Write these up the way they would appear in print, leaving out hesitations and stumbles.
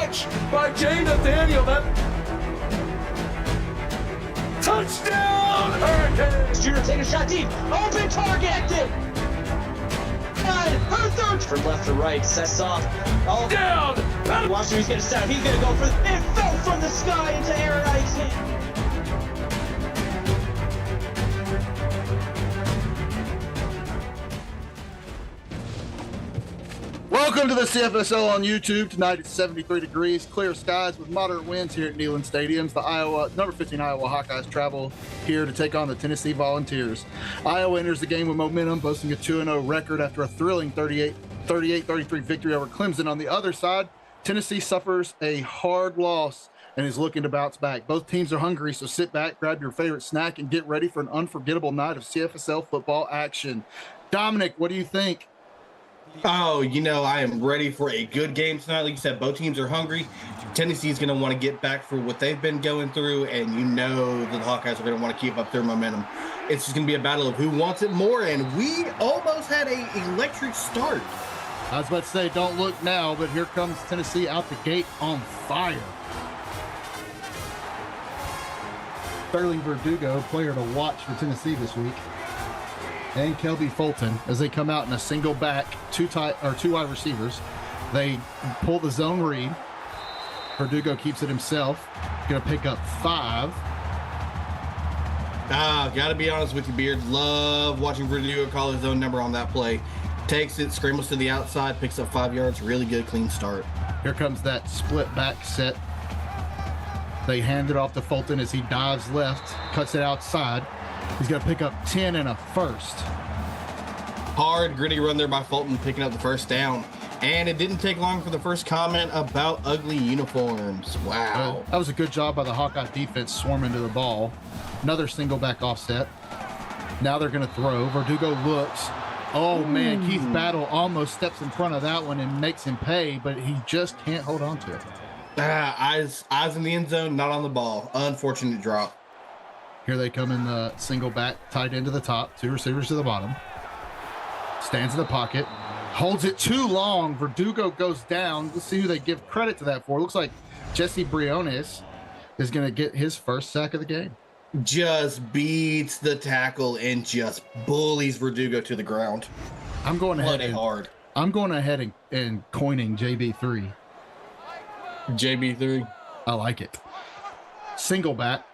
catch by Jay Nathaniel. That touchdown, Hurricanes! Junior taking a shot deep. Open target. Her third from left to right. Sets off. Oh, Down! watch who he's going to set up. He's going to go for it. Fell from the sky into Aaron Ike's hand. Welcome to the CFSL on YouTube. Tonight it's 73 degrees, clear skies with moderate winds here at Neyland Stadiums. The number 15 Iowa Hawkeyes travel here to take on the Tennessee Volunteers. Iowa enters the game with momentum, boasting a 2-0 record after a thrilling 38-33 victory over Clemson. On the other side, Tennessee suffers a hard loss and is looking to bounce back. Both teams are hungry, so sit back, grab your favorite snack, and get ready for an unforgettable night of CFSL football action. Dominic, what do you think? Oh, I am ready for a good game tonight. Like you said, both teams are hungry. Tennessee's going to want to get back for what they've been going through, and that the Hawkeyes are going to want to keep up their momentum. It's just going to be a battle of who wants it more, and we almost had an electric start. I was about to say, don't look now, but here comes Tennessee out the gate on fire. Sterling Verdugo, player to watch for Tennessee this week, and Kelby Fulton as they come out in a single back, two wide receivers. They pull the zone read. Verdugo keeps it himself. Going to pick up 5. Got to be honest with you, Beard. Love watching Verdugo call his own number on that play. Takes it, scrambles to the outside, picks up 5 yards. Really good, clean start. Here comes that split back set. They hand it off to Fulton as he dives left, cuts it outside. He's going to pick up 10 and a first. Hard, gritty run there by Fulton, picking up the first down. And it didn't take long for the first comment about ugly uniforms. Wow. That was a good job by the Hawkeye defense swarming to the ball. Another single back offset. Now they're going to throw. Verdugo looks. Oh, man, Keith Battle almost steps in front of that one and makes him pay, but he just can't hold on to it. Eyes in the end zone, not on the ball. Unfortunate drop. Here they come in the single back, tight end to the top, 2 receivers to the bottom. Stands in the pocket, holds it too long. Verdugo goes down. Let's see who they give credit to that for. Looks like Jesse Briones is going to get his first sack of the game. Just beats the tackle and just bullies Verdugo to the ground. I'm going ahead and coining JB3. JB3. I like it. Single back.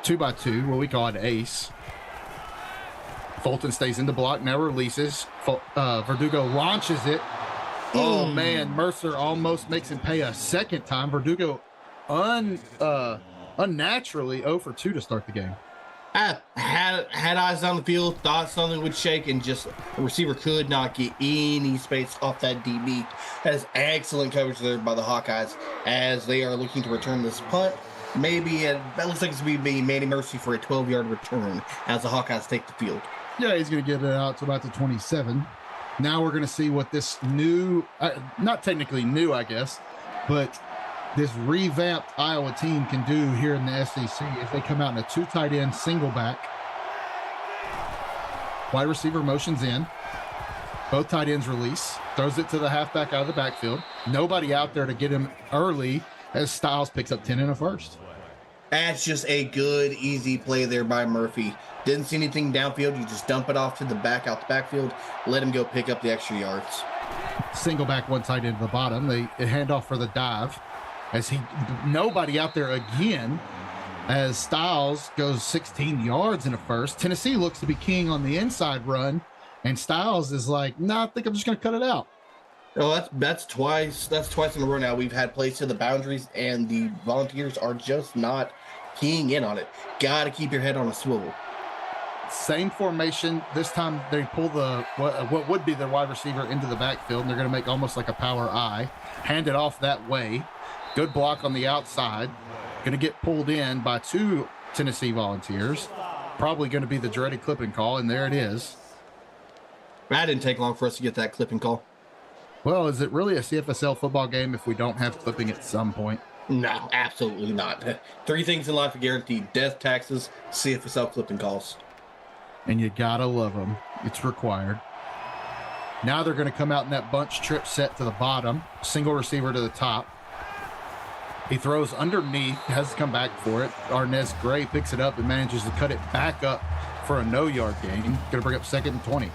2x2, what we call an ace. Fulton stays in the block, now releases. Verdugo launches it. Oh, man, Mercer almost makes him pay a second time. Verdugo unnaturally 0 for 2 to start the game. I had eyes on the field, thought something would shake, and just the receiver could not get any space off that DB. That is excellent coverage there by the Hawkeyes as they are looking to return this punt. That looks like it's going to be Manny Mercy for a 12-yard return as the Hawkeyes take the field. Yeah, he's going to get it out to about the 27. Now we're going to see what this new, not technically new, I guess, but this revamped Iowa team can do here in the SEC if they come out in a 2 tight end single back. Wide receiver motions in. Both tight ends release. Throws it to the halfback out of the backfield. Nobody out there to get him early as Styles picks up 10 and a first. That's just a good, easy play there by Murphy. Didn't see anything downfield. You just dump it off to the back, out the backfield. Let him go pick up the extra yards. Single back, 1 tight end to the bottom. They hand off for the dive. Nobody out there again as Styles goes 16 yards in a first. Tennessee looks to be king on the inside run, and Styles is like, I think I'm just going to cut it out. Oh, that's twice in a row now. We've had plays to the boundaries, and the Volunteers are just not keying in on it. Got to keep your head on a swivel. Same formation. This time they pull what would be their wide receiver into the backfield, and they're going to make almost like a power I. Hand it off that way. Good block on the outside. Going to get pulled in by 2 Tennessee Volunteers. Probably going to be the dreaded clipping call, and there it is. That didn't take long for us to get that clipping call. Well, is it really a CFSL football game if we don't have clipping at some point? No, absolutely not. 3 things in life are guaranteed: death, taxes, CFSL clipping calls. And you gotta love them. It's required. Now they're going to come out in that bunch trip set to the bottom. Single receiver to the top. He throws underneath, has to come back for it. Arnez Gray picks it up and manages to cut it back up for a no-yard gain. Going to bring up 2nd and 20.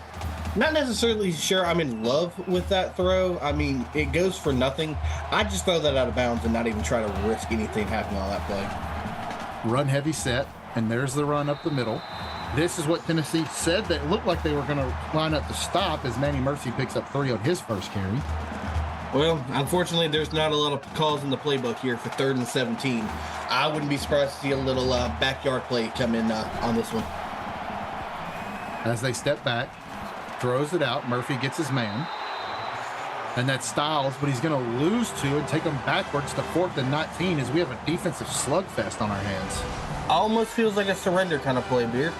Not necessarily sure I'm in love with that throw. I mean, it goes for nothing. I just throw that out of bounds and not even try to risk anything happening on that play. Run heavy set, and there's the run up the middle. This is what Tennessee said that it looked like they were going to line up to stop as Manny Mercy picks up 3 on his first carry. Well, unfortunately, there's not a lot of calls in the playbook here for 3rd and 17. I wouldn't be surprised to see a little backyard play come in on this one. As they step back, throws it out. Murphy gets his man. And that's Styles, but he's going to lose 2 and take them backwards to 4th and 19 as we have a defensive slugfest on our hands. Almost feels like a surrender kind of play, Beard.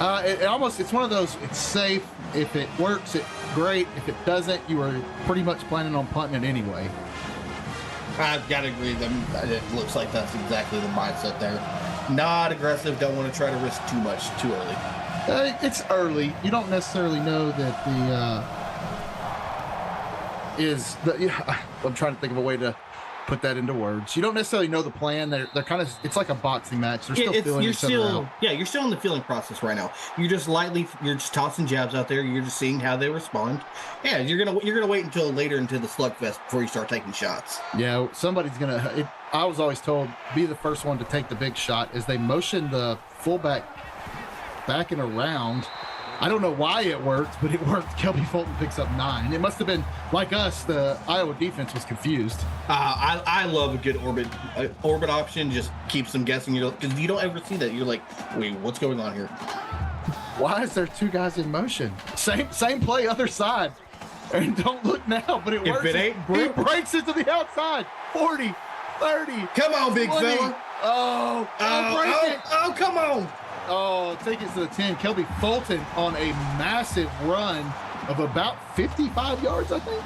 It's one of those, it's safe. If it works, it's great. If it doesn't, you are pretty much planning on punting it anyway. I've got to agree. It looks like that's exactly the mindset there. Not aggressive. Don't want to try to risk too much too early. It's early. You don't necessarily know that I'm trying to think of a way to put that into words. You don't necessarily know the plan. They're kind of, it's like a boxing match. They're still feeling each other out. Yeah, you're still in the feeling process right now. You're just tossing jabs out there. You're just seeing how they respond. Yeah, you're gonna wait until later into the slugfest before you start taking shots. Yeah, somebody's gonna. I was always told be the first one to take the big shot as they motion the fullback back and around. I don't know why it worked, but it worked. Kelby Fulton picks up 9. It must have been like us. The Iowa defense was confused. I love a good orbit option. Just keeps them guessing. Because you don't ever see that. You're like, wait, what's going on here? Why is there 2 guys in motion? Same play, other side. And don't look now, but it works. If it ain't he breaks it to the outside. 40, 30. Come on, big 20. fella. Oh, come on. Oh, take it to the 10. Kelby Fulton on a massive run of about 55 yards, I think.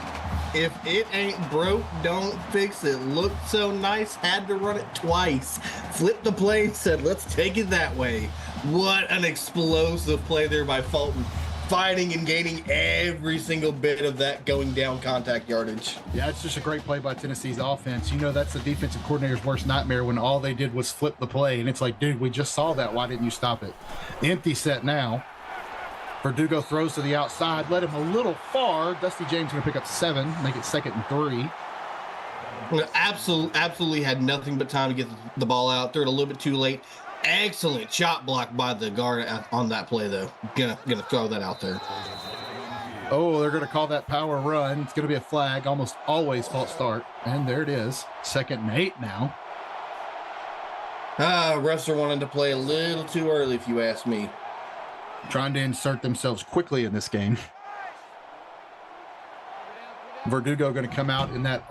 If it ain't broke, don't fix it. Looked so nice, had to run it twice. Flipped the play and said, let's take it that way. What an explosive play there by Fulton. Fighting and gaining every single bit of that going down contact yardage. Yeah, it's just a great play by Tennessee's offense. You know, that's the defensive coordinator's worst nightmare when all they did was flip the play. And it's like, dude, we just saw that. Why didn't you stop it? Empty set now. Verdugo throws to the outside, led him a little far. Dusty James going to pick up 7, make it 2nd and 3. Absolutely had nothing but time to get the ball out. Threw it a little bit too late. Excellent chop block by the guard on that play, though. Gonna throw that out there. Oh, they're going to call that power run. It's going to be a flag. Almost always false start. And there it is. 2nd and 8 now. Refs are wanting to play a little too early, if you ask me. Trying to insert themselves quickly in this game. Verdugo going to come out in that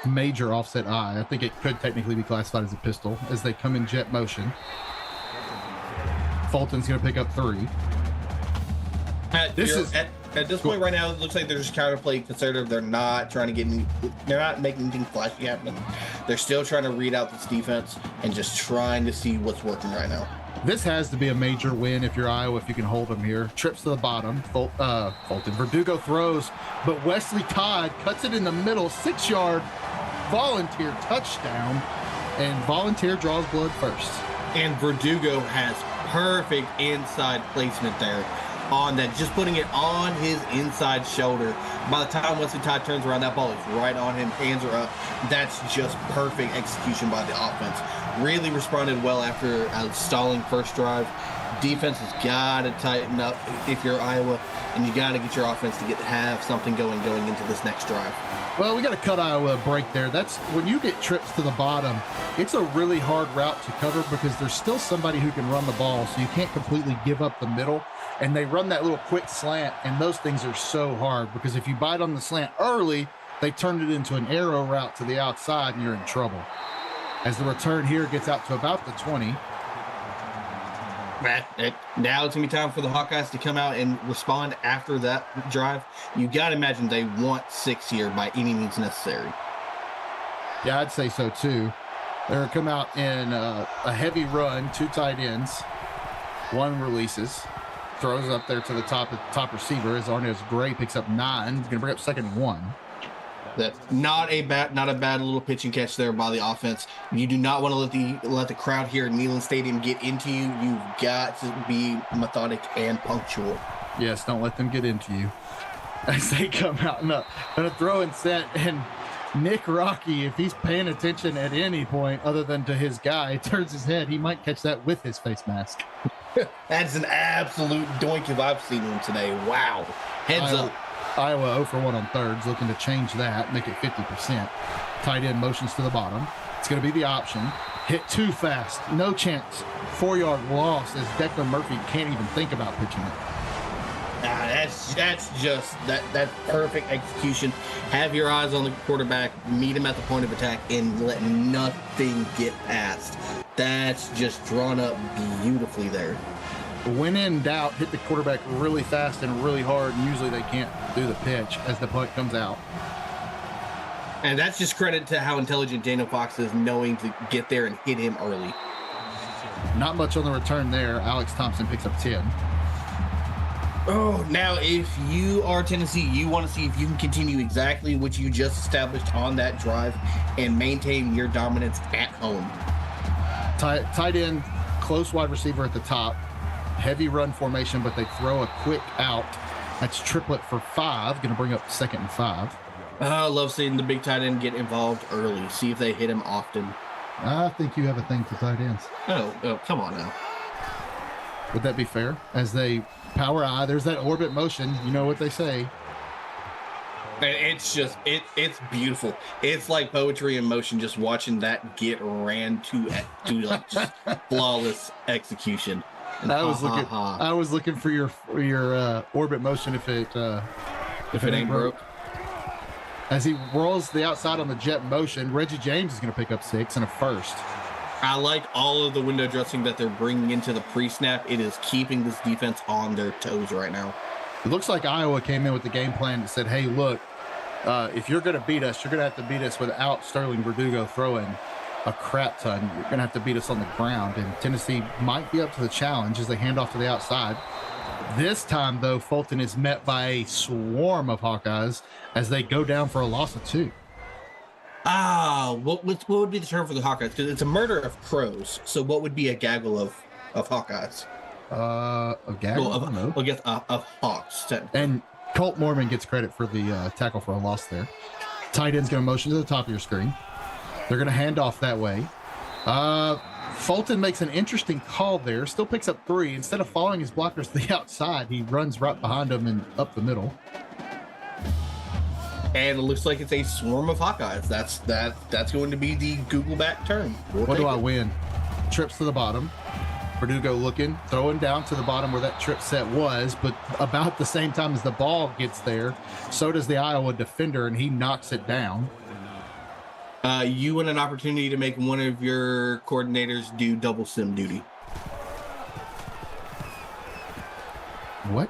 major offset eye. I think it could technically be classified as a pistol as they come in jet motion. Fulton's going to pick up 3. At this point right now, it looks like they're just trying to play conservative. They're not trying to they're not making anything flashy happen. They're still trying to read out this defense and just trying to see what's working right now. This has to be a major win if you're Iowa, if you can hold them here. Trips to the bottom. Fulton. Verdugo throws, but Wesley Todd cuts it in the middle. 6-yard volunteer touchdown, and volunteer draws blood first. And Verdugo has perfect inside placement there on that, just putting it on his inside shoulder. By the time Wesley Todd turns around, that ball is right on him. Hands are up. That's just perfect execution by the offense. Really responded well after a stalling first drive. Defense has got to tighten up if you're Iowa, and you got to get your offense to have something going into this next drive. Well, we got to cut Iowa a break there. That's when you get trips to the bottom, it's a really hard route to cover because there's still somebody who can run the ball, so you can't completely give up the middle. And they run that little quick slant, and those things are so hard because if you bite on the slant early, they turn it into an arrow route to the outside, and you're in trouble. As the return here gets out to about the 20. Now it's going to be time for the Hawkeyes to come out and respond after that drive. You got to imagine they want 6 here by any means necessary. Yeah, I'd say so too. They're going to come out in a heavy run, 2 tight ends, 1 releases, throws up there to the top receiver as Arnez Gray picks up 9. He's going to bring up 2nd and 1. That not a bad little pitch and catch there by the offense. You do not want to let the crowd here at Neyland Stadium get into you. You've got to be methodic and punctual. Yes, don't let them get into you. As they come out in a throw and set, and Nick Rocky, if he's paying attention at any point other than to his guy, turns his head, he might catch that with his face mask. That's an absolute doink if I've seen him today. Wow. Heads up. Iowa 0 for 1 on thirds, looking to change that, make it 50%. Tight end motions to the bottom. It's going to be the option. Hit too fast. No chance. 4-yard loss as Declan Murphy can't even think about pitching it. That's just that perfect execution. Have your eyes on the quarterback, meet him at the point of attack, and let nothing get past. That's just drawn up beautifully there. When in doubt, hit the quarterback really fast and really hard, and usually they can't do the pitch as the punt comes out. And that's just credit to how intelligent Daniel Fox is, knowing to get there and hit him early. Not much on the return there. Alex Thompson picks up 10. Oh, now if you are Tennessee, you want to see if you can continue exactly what you just established on that drive and maintain your dominance at home. Tight end, close wide receiver at the top. Heavy run formation, but they throw a quick out. That's triplet for 5. Going to bring up 2nd and 5. I love seeing the big tight end get involved early. See if they hit him often. I think you have a thing for tight ends. Oh, come on now. Would that be fair? As they power eye, there's that orbit motion. You know what they say. And it's just, it's beautiful. It's like poetry in motion, just watching that get ran to like just flawless execution. And I was looking for your orbit motion if it ain't broke. As he rolls the outside on the jet motion, Reggie James is going to pick up 6 and a first. I like all of the window dressing that they're bringing into the pre-snap. It is keeping this defense on their toes right now. It looks like Iowa came in with the game plan that said, hey, look, if you're going to beat us, you're going to have to beat us without Sterling Verdugo throwing a crap ton. You're going to have to beat us on the ground. And Tennessee might be up to the challenge as they hand off to the outside. This time, though, Fulton is met by a swarm of Hawkeyes as they go down for a loss of 2. What would be the term for the Hawkeyes? Because it's a murder of crows. So what would be a gaggle of Hawkeyes? A gaggle? Well, I guess of Hawks. And Colt Mormon gets credit for the tackle for a loss there. Tight end's going to motion to the top of your screen. They're going to hand off that way. Fulton makes an interesting call there. Still picks up 3. Instead of following his blockers to the outside, he runs right behind them and up the middle. And it looks like it's a swarm of Hawkeyes. That's going to be the Google back term. What do I win? Trips to the bottom. Verdugo looking, throwing down to the bottom where that trip set was, but about the same time as the ball gets there, so does the Iowa defender, and he knocks it down. You win an opportunity to make one of your coordinators do double sim duty. What?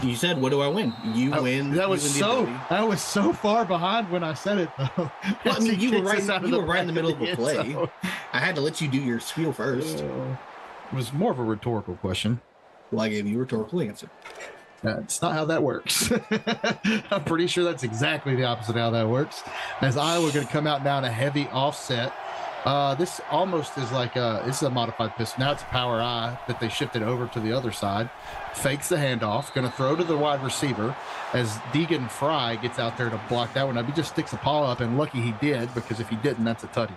You said, "What do I win?" You win. I was so far behind when I said it, though. Well, I mean, you were right in the middle of a play. So. I had to let you do your spiel first. It was more of a rhetorical question. Well, I gave you a rhetorical answer. That's not how that works. I'm pretty sure that's exactly the opposite of how that works. As Iowa going to come out now in a heavy offset. This almost is like it's a modified pistol. Now it's a power eye that they shifted over to the other side. Fakes the handoff. Going to throw to the wide receiver as Deegan Fry gets out there to block that one up. He just sticks a paw up, and lucky he did, because if he didn't, that's a tutty.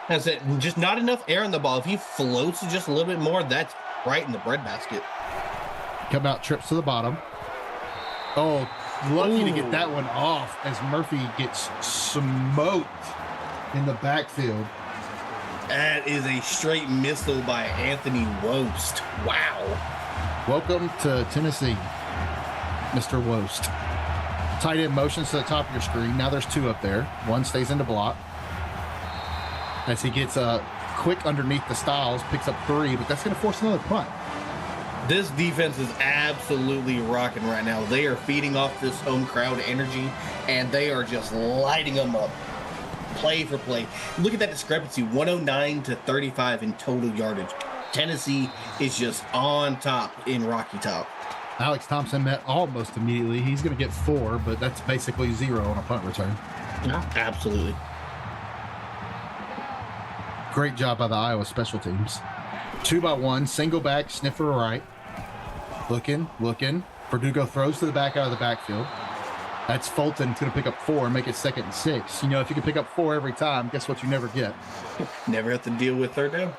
That's it. Just not enough air in the ball. If he floats just a little bit more, that's right in the breadbasket. Come out, trips to the bottom. Oh, lucky to get that one off as Murphy gets smoked in the backfield. That is a straight missile by Anthony Wost. Wow. Welcome to Tennessee, Mr. Wost. Tight end motions to the top of your screen. Now there's 2 up there. One stays in the block. As he gets quick underneath the Styles, picks up 3, but that's going to force another punt. This defense is absolutely rocking right now. They are feeding off this home crowd energy, and they are just lighting them up. Play for play. Look at that discrepancy, 109 to 35 in total yardage. Tennessee is just on top in Rocky Top. Alex Thompson met almost immediately. He's going to get 4, but that's basically 0 on a punt return. Absolutely. Great job by the Iowa special teams. 2-by-1, single back, sniffer right. Looking. Verdugo throws to the back out of the backfield. That's Fulton. It's going to pick up 4 and make it 2nd and 6. You know, if you can pick up 4 every time, guess what you never get? Never have to deal with third down.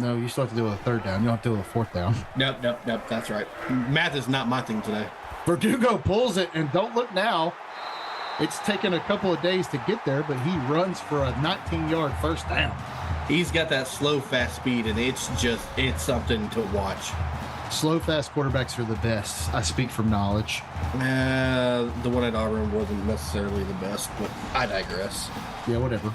No, you still have to deal with a 3rd down. You don't have to deal with a 4th down. Nope. That's right. Math is not my thing today. Verdugo pulls it, and don't look now. It's taken a couple of days to get there, but he runs for a 19-yard first down. He's got that slow, fast speed, and it's something to watch. Slow, fast quarterbacks are the best. I speak from knowledge. The one at Auburn wasn't necessarily the best, but I digress. Yeah, whatever.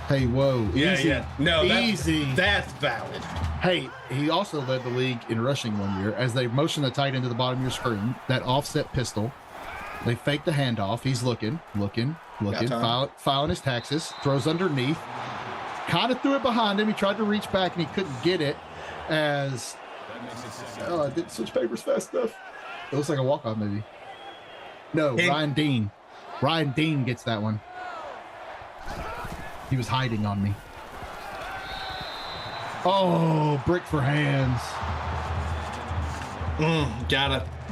Hey, whoa. Easy. Yeah. No, easy. That's valid. Hey, he also led the league in rushing one year as they motion the tight end to the bottom of your screen. That offset pistol. They fake the handoff. He's looking, filing his taxes, throws underneath. Kind of threw it behind him. He tried to reach back and he couldn't get it as I didn't switch papers fast enough. It looks like a walk-off maybe. No, Ryan Dean. Ryan Dean gets that one. He was hiding on me. Oh, brick for hands.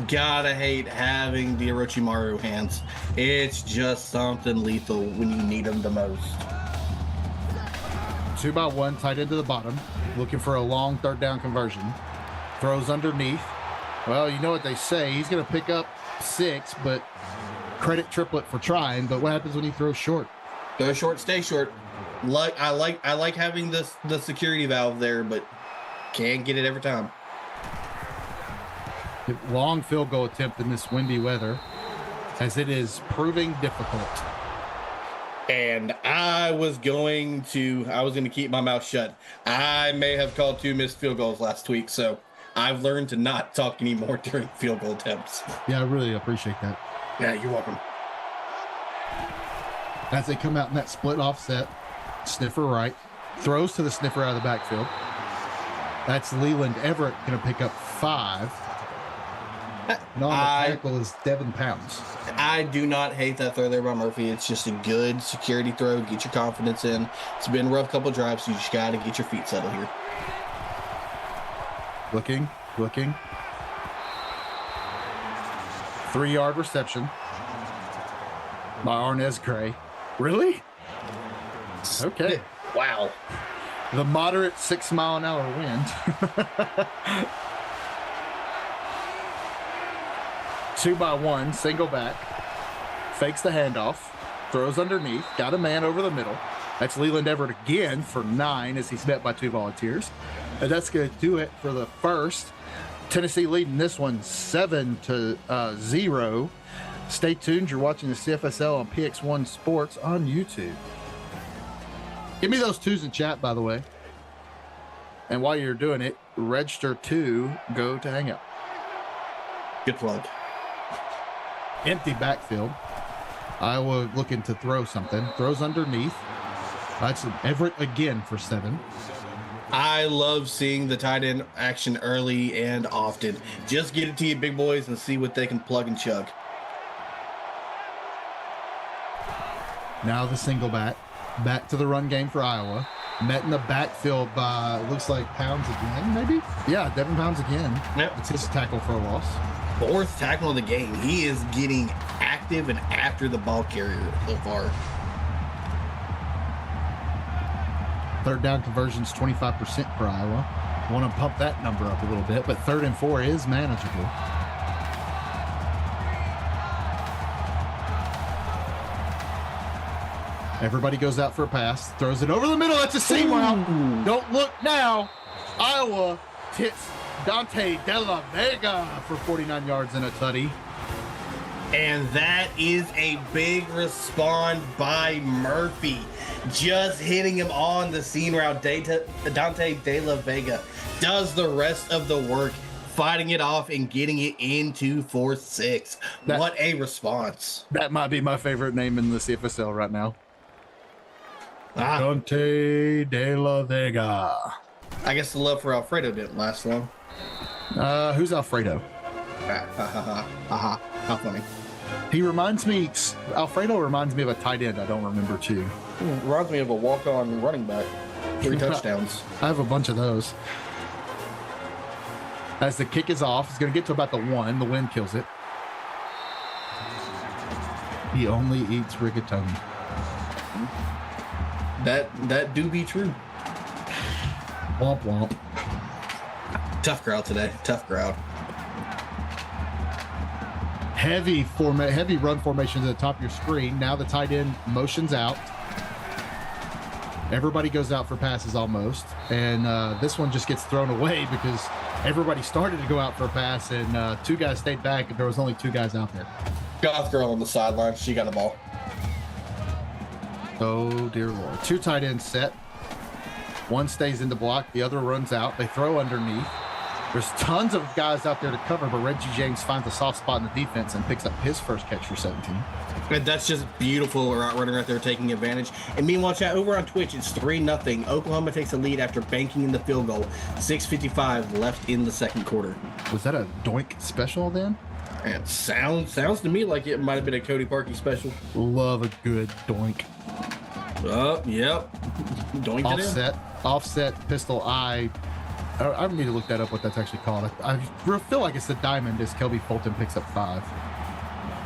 Gotta hate having the Orochimaru hands. It's just something lethal when you need them the most. 2-by-1, tight end to the bottom, looking for a long 3rd down conversion. Throws underneath. Well, you know what they say. He's going to pick up 6, but credit triplet for trying. But what happens when he throws short? Go short, stay short. I like having the security valve there, but can't get it every time. Long field goal attempt in this windy weather, as it is proving difficult. And I was going to keep my mouth shut. I may have called 2 missed field goals last week, so I've learned to not talk anymore during field goal attempts. Yeah, I really appreciate that. Yeah, you're welcome. As they come out in that split offset, sniffer right, throws to the sniffer out of the backfield. That's Leland Everett going to pick up 5. And on the tackle is Devin Pounds. I do not hate that throw there by Murphy. It's just a good security throw. Get your confidence in. It's been a rough couple of drives, so you just got to get your feet settled here. Looking. 3-yard reception by Arnez Gray. Really? Okay. Wow. The moderate 6-mile-an-hour wind. 2-by-1, single back, fakes the handoff, throws underneath, got a man over the middle. That's Leland Everett again for 9 as he's met by 2 volunteers. And that's going to do it for the first. Tennessee leading this one 7-0. Stay tuned. You're watching the CFSL on PX1 Sports on YouTube. Give me those 2s in chat, by the way. And while you're doing it, register to go to Hangout. Good plug. Empty backfield. Iowa looking to throw something. Throws underneath. That's Everett again for 7. I love seeing the tight end action early and often. Just get it to you big boys and see what they can plug and chug. Now the single back. Back to the run game for Iowa. Met in the backfield by, looks like Pounds again, maybe? Yeah, Devin Pounds again. Yep. It's his tackle for a loss. 4th tackle of the game. He is getting active and after the ball carrier so far. 3rd down conversion's 25% for Iowa. Want to pump that number up a little bit, but 3rd and 4 is manageable. Everybody goes out for a pass, throws it over the middle. That's a seam route. Don't look now. Iowa hits Dante De La Vega for 49 yards and a tutty. And that is a big respawn by Murphy. Just hitting him on the seam route. Dante De La Vega does the rest of the work, fighting it off and getting it into 4-6. What a response. That might be my favorite name in the CFSL right now. Dante De La Vega. I guess the love for Alfredo didn't last long. Who's Alfredo? How funny. He reminds me, Alfredo reminds me of a tight end I don't remember too. Reminds me of a walk-on running back. 3 touchdowns. I have a bunch of those. As the kick is off, it's going to get to about the 1. The wind kills it. He only eats rigatoni. That do be true. Womp womp. Tough crowd today. Tough crowd. Heavy run formation to the top of your screen. Now the tight end motions out. Everybody goes out for passes almost. And this one just gets thrown away because everybody started to go out for a pass and 2 guys stayed back and there was only 2 guys out there. Goth girl on the sideline. She got the ball. Oh, dear Lord. 2 tight ends set. One stays in the block. The other runs out. They throw underneath. There's tons of guys out there to cover, but Reggie James finds a soft spot in the defense and picks up his first catch for 17. And that's just beautiful route running right there, taking advantage. And meanwhile, chat, over on Twitch, it's 3-0. Oklahoma takes a lead after banking in the field goal. 6:55 left in the second quarter. Was that a doink special then? And sounds to me like it might have been a Cody Parkey special. Love a good doink. Oh, yep. Doinked Offset pistol I need to look that up, what that's actually called. I feel like it's the diamond as Kelby Fulton picks up 5.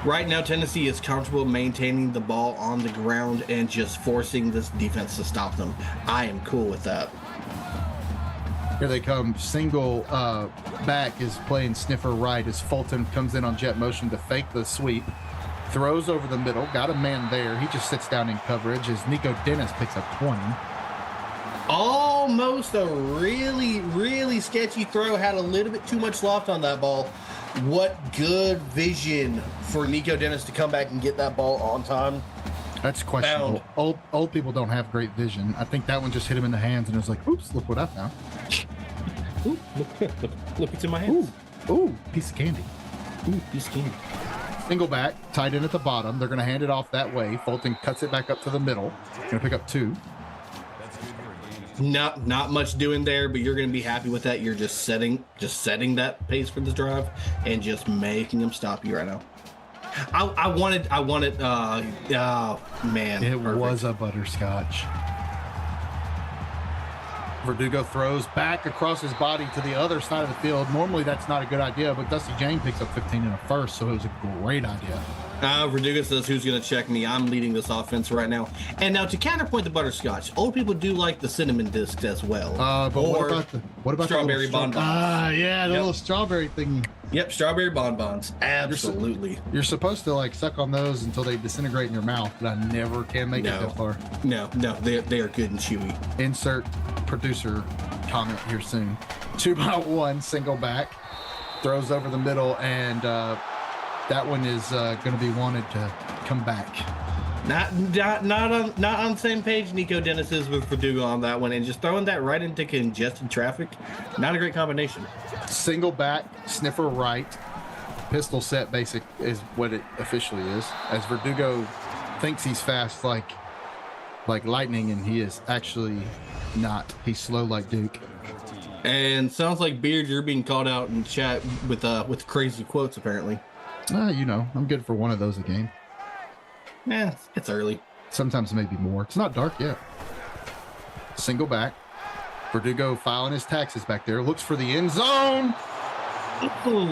Right now, Tennessee is comfortable maintaining the ball on the ground and just forcing this defense to stop them. I am cool with that. Here they come. Single back is playing sniffer right as Fulton comes in on jet motion to fake the sweep. Throws over the middle. Got a man there. He just sits down in coverage as Nico Dennis picks up 20. Almost a really, really sketchy throw. Had a little bit too much loft on that ball. What good vision for Nico Dennis to come back and get that ball on time. That's questionable. Old people don't have great vision. I think that one just hit him in the hands and it was like, oops, look what I found. Ooh, look it's in my hands. Ooh, piece of candy. Ooh, piece of candy. Single back, tight end at the bottom. They're going to hand it off that way. Fulton cuts it back up to the middle. Going to pick up 2. Not much doing there, but you're going to be happy with that. You're just setting that pace for this drive and just making them stop you right now. I wanted. Man, it perfect. was a butterscotch. Verdugo throws back across his body to the other side of the field. Normally that's not a good idea, but Dusty Jane picks up 15 in a first, so it was a great idea. Verdugo says, who's going to check me? I'm leading this offense right now. And now to counterpoint the butterscotch, old people do like the cinnamon discs as well. But what about strawberry the bonbons? The little strawberry thingy. Yep, strawberry bonbons. Absolutely. You're supposed to like suck on those until they disintegrate in your mouth, but I never can make it that far. No, they are good and chewy. Insert producer comment here soon. 2x1 single back, throws over the middle, and that one is going to be wanted to come back. Not on the same page Nico Dennis is with Verdugo on that one, and just throwing that right into congested traffic, not a great combination. Single back, sniffer right, pistol set basic is what it officially is. As Verdugo thinks he's fast like lightning, and he is actually not. He's slow like Duke. And sounds like Beard, you're being called out in chat with crazy quotes apparently. I'm good for one of those a game. Yeah, it's early. Sometimes maybe more. It's not dark yet. Single back. Verdugo filing his taxes back there. Looks for the end zone. Ooh.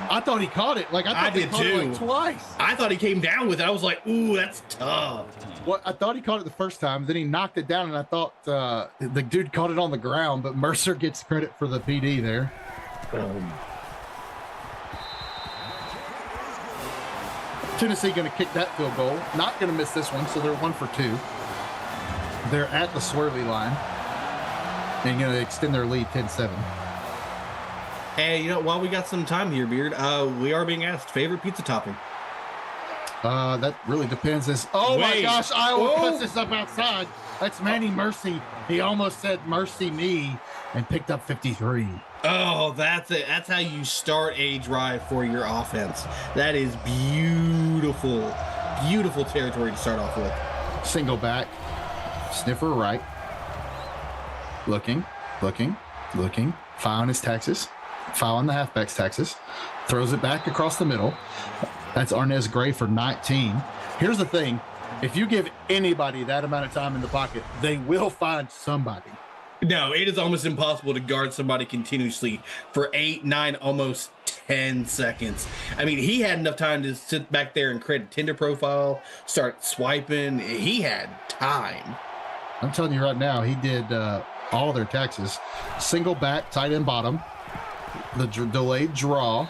I thought he caught it. I did too. It twice. I thought he came down with it. I was like, ooh, that's tough. Well, I thought he caught it the first time. Then he knocked it down, and I thought the dude caught it on the ground. But Mercer gets credit for the PD there. Tennessee going to kick that field goal. Not going to miss this one, so they're 1 for 2. They're at the swirly line and going to extend their lead 10-7. Hey, while we got some time here, Beard, we are being asked favorite pizza topping. That really depends. My gosh, Iowa cuts this up outside. That's Manny Mercy. He almost said mercy me and picked up 53. Oh, that's it. That's how you start a drive for your offense. That is beautiful, beautiful territory to start off with. Single back, sniffer right, looking, Looking, foul on his taxes, foul on the halfback's taxes, throws it back across the middle. That's Arnez Gray for 19. Here's the thing. If you give anybody that amount of time in the pocket, they will find somebody. No, it is almost impossible to guard somebody continuously for 8, 9, almost 10 seconds. I mean, he had enough time to sit back there and create a Tinder profile, start swiping. He had time. I'm telling you right now, he did all their taxes. Single back, tight end bottom, the delayed draw.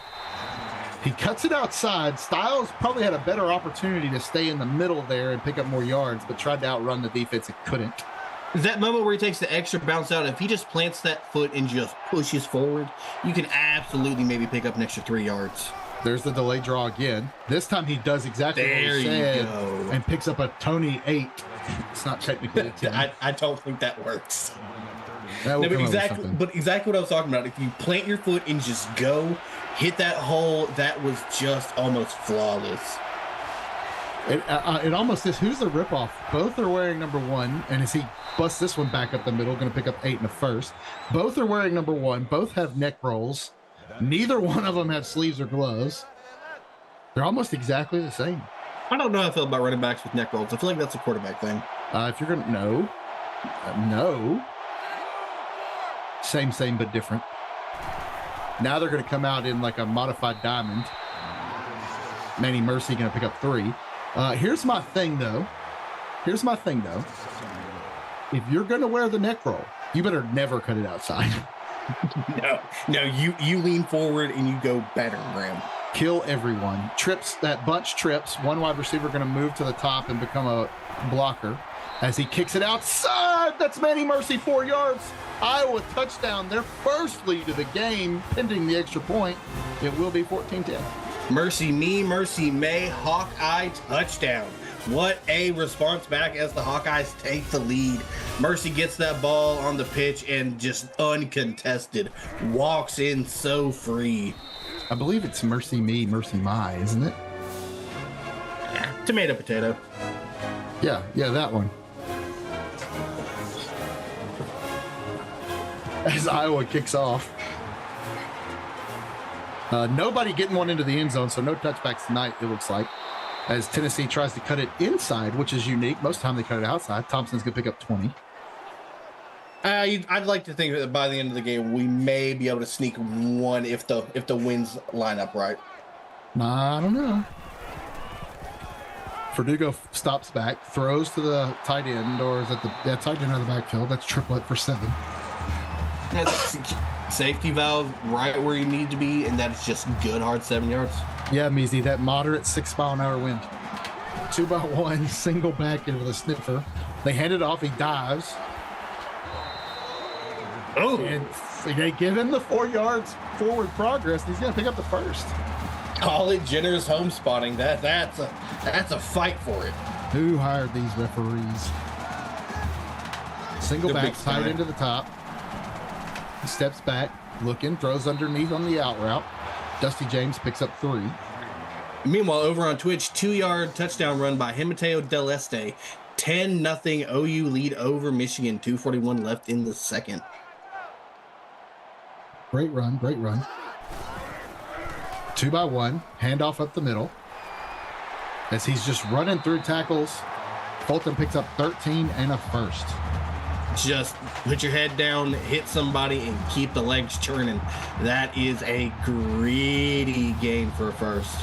He cuts it outside. Styles probably had a better opportunity to stay in the middle there and pick up more yards, but tried to outrun the defense and couldn't. That moment where he takes the extra bounce out, if he just plants that foot and just pushes forward, you can absolutely maybe pick up an extra 3 yards. There's the delayed draw again. This time he does exactly what he said and picks up a Tony 8. It's not technically a 10. I don't think that works. That No, but exactly what I was talking about. If you plant your foot and just go, hit that hole, that was just almost flawless. It almost is. Who's the ripoff? Both are wearing number 1, and as he busts this one back up the middle, going to pick up 8 in the first. Both are wearing number 1. Both have neck rolls. Neither one of them have sleeves or gloves. They're almost exactly the same. I don't know how I feel about running backs with neck rolls. I feel like that's a quarterback thing. If you're going to no. Same, but different. Now they're going to come out in like a modified diamond. Manny Mercy going to pick up 3. Here's my thing, though. If you're going to wear the neck roll, you better never cut it outside. No, you lean forward and you go better, Graham. Kill everyone. Trips, that bunch trips. One wide receiver going to move to the top and become a blocker as he kicks it outside. That's Manny Mercy, 4 yards. Iowa touchdown, their first lead of the game, pending the extra point. It will be 14-10. Mercy me, mercy may, Hawkeye touchdown. What a response back as the Hawkeyes take the lead. Mercy gets that ball on the pitch and just uncontested walks in so free. I believe it's mercy me, mercy my, isn't it? Tomato, potato. Yeah, that one. As Iowa kicks off. Nobody getting one into the end zone, so no touchbacks tonight, it looks like. As Tennessee tries to cut it inside, which is unique. Most of the time they cut it outside. Thompson's going to pick up 20. I'd like to think that by the end of the game, we may be able to sneak one if the wins line up right. I don't know. Verdugo stops back, throws to the tight end, or is it the tight end of the backfield? That's triplet for 7. That's safety valve right where you need to be, and that's just good hard 7 yards. Yeah, Measy, that moderate 6-mile-an-hour wind. 2-by-1, single back into the sniffer. They hand it off. He dives. Oh, And they give him the 4 yards forward progress. And he's going to pick up the first. call it generous home spotting. That's a fight for it. Who hired these referees? Single They're back, big tight time. into the top. He steps back, looking, throws underneath on the out route. Dusty James picks up 3. Meanwhile, over on Twitch, 2-yard touchdown run by Himateo Del Este. 10-0 OU lead over Michigan. 2:41 left in the second. Great run, great run. 2-by-1, handoff up the middle. As he's just running through tackles, Fulton picks up 13 and a first. Just put your head down, hit somebody, and keep the legs churning. That is a gritty game for a first.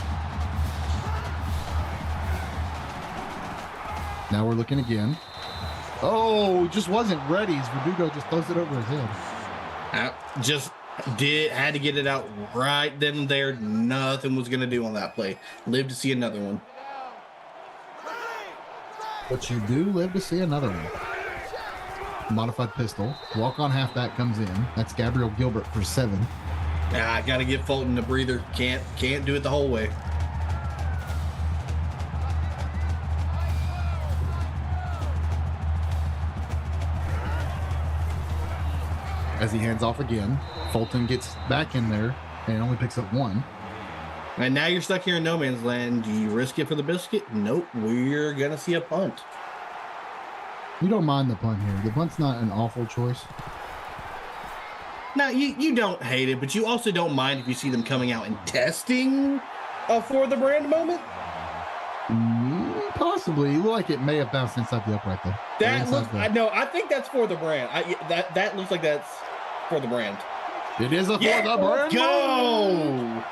Now we're looking again. Oh, just wasn't ready. As Verdugo just throws it over his head. Had to get it out right then and there. Nothing was going to do on that play. Live to see another one. But you do live to see another one. Modified pistol. Walk-on halfback comes in. That's Gabriel Gilbert for 7. I got to give Fulton a breather. Can't do it the whole way. As he hands off again, Fulton gets back in there and only picks up 1. And now you're stuck here in no man's land. Do you risk it for the biscuit? Nope. We're going to see a punt. You don't mind the punt here. The punt's not an awful choice. Now, you don't hate it, but you also don't mind if you see them coming out and testing a for the brand moment. Possibly. You look like it may have bounced inside the upright though. That looks. I think that's for the brand. That looks like that's for the brand. It is a for the brand. Go,